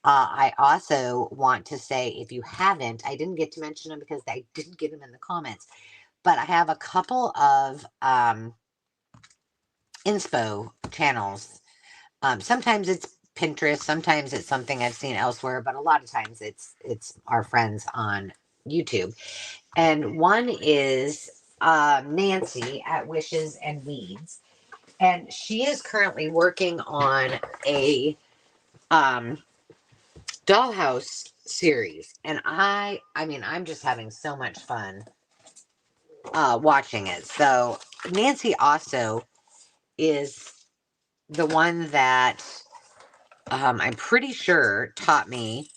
S1: I also want to say, if you haven't, I didn't get to mention them because I didn't get them in the comments, but I have a couple of inspo channels. Sometimes it's Pinterest, sometimes it's something I've seen elsewhere, but a lot of times it's our friends on YouTube. And one is Nancy at Wishes and Weeds, and she is currently working on a dollhouse series, and I mean I'm just having so much fun watching it. So Nancy also is the one that I'm pretty sure taught me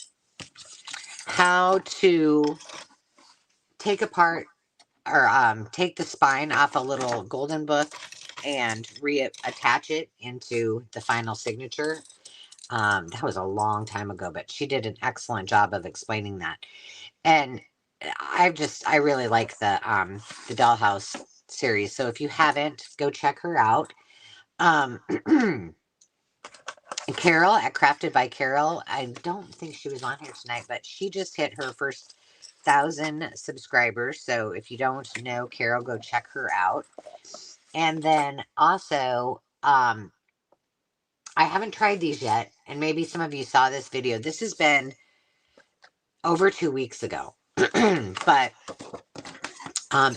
S1: how to take apart, or take the spine off a little golden book and reattach it into the final signature. That was a long time ago, but she did an excellent job of explaining that. And I really like the Dollhouse series. So if you haven't, go check her out. Um, Carol at Crafted by Carol. I don't think she was on here tonight, but she just hit her first 1,000 subscribers. So if you don't know Carol, go check her out. And then also, I haven't tried these yet, and maybe some of you saw this video. This has been over 2 weeks ago. But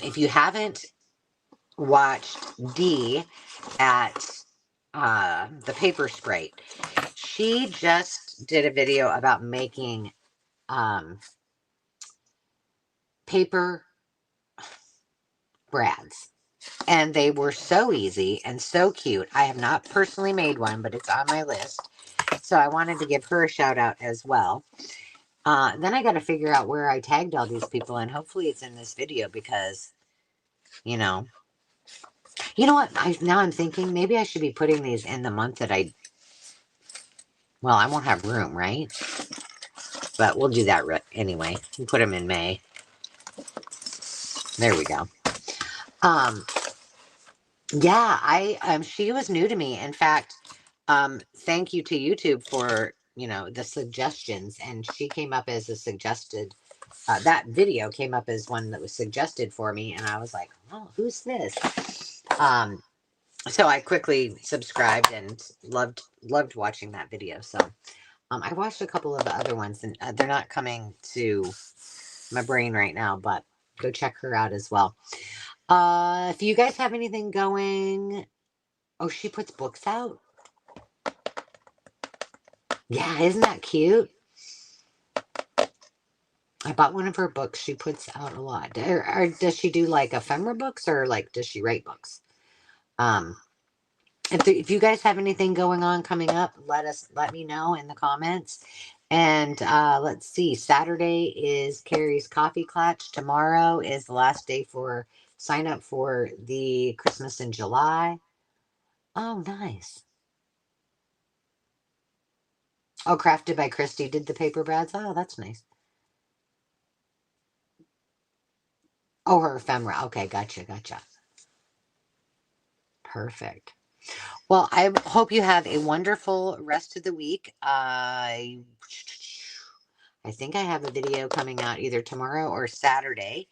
S1: if you haven't watched Dee at the Paper Sprite, she just did a video about making paper brads. And they were so easy and so cute. I have not personally made one, but it's on my list. So I wanted to give her a shout out as well. Then I got to figure out where I tagged all these people, and hopefully it's in this video because, you know what? Now I'm thinking maybe I should be putting these in the month that well, I won't have room, right? But we'll do that anyway. We'll put them in May. There we go. Yeah, she was new to me. In fact, thank you to YouTube for, the suggestions. And she came up as a suggested, that video came up as one that was suggested for me. And I was like, oh, who's this? So I quickly subscribed and loved watching that video. So I watched a couple of the other ones, and they're not coming to my brain right now, but go check her out as well. If you guys have anything going, oh, she puts books out. Yeah, isn't that cute? I bought one of her books. She puts out a lot. Or does she do like ephemera books, or like does she write books? If you guys have anything going on coming up, let me know in the comments. And let's see, Saturday is Carrie's Coffee Clutch. Tomorrow is the last day for sign up for the Christmas in July. Oh, nice. Oh, Crafted by Christy did the paper brads. Oh, that's nice. Oh, her ephemera. Okay, gotcha. Perfect. Well, I hope you have a wonderful rest of the week. I think I have a video coming out either tomorrow or Saturday.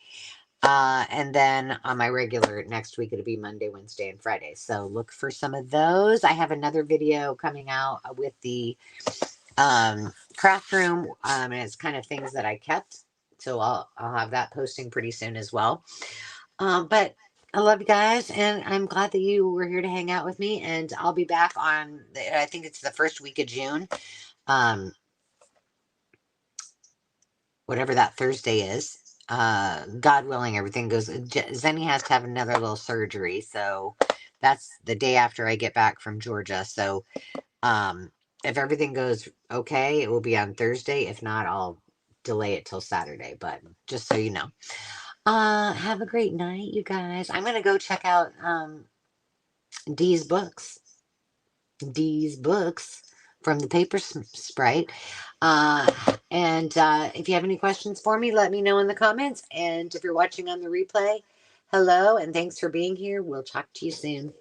S1: And then on my regular next week, it'll be Monday, Wednesday, and Friday. So look for some of those. I have another video coming out with the craft room, and it's kind of things that I kept. So I'll have that posting pretty soon as well. But I love you guys, and I'm glad that you were here to hang out with me. And I'll be back on, I think it's the first week of June. Whatever that Thursday is. God willing, everything goes. Zenny has to have another little surgery, so that's the day after I get back from Georgia. So, if everything goes okay, it will be on Thursday. If not, I'll delay it till Saturday. But just so you know, have a great night, you guys. I'm gonna go check out Dee's books. Dee's books from the Paper Sprite. And if you have any questions for me, let me know in the comments. And if you're watching on the replay, hello and thanks for being here. We'll talk to you soon.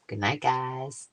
S1: Good night, guys.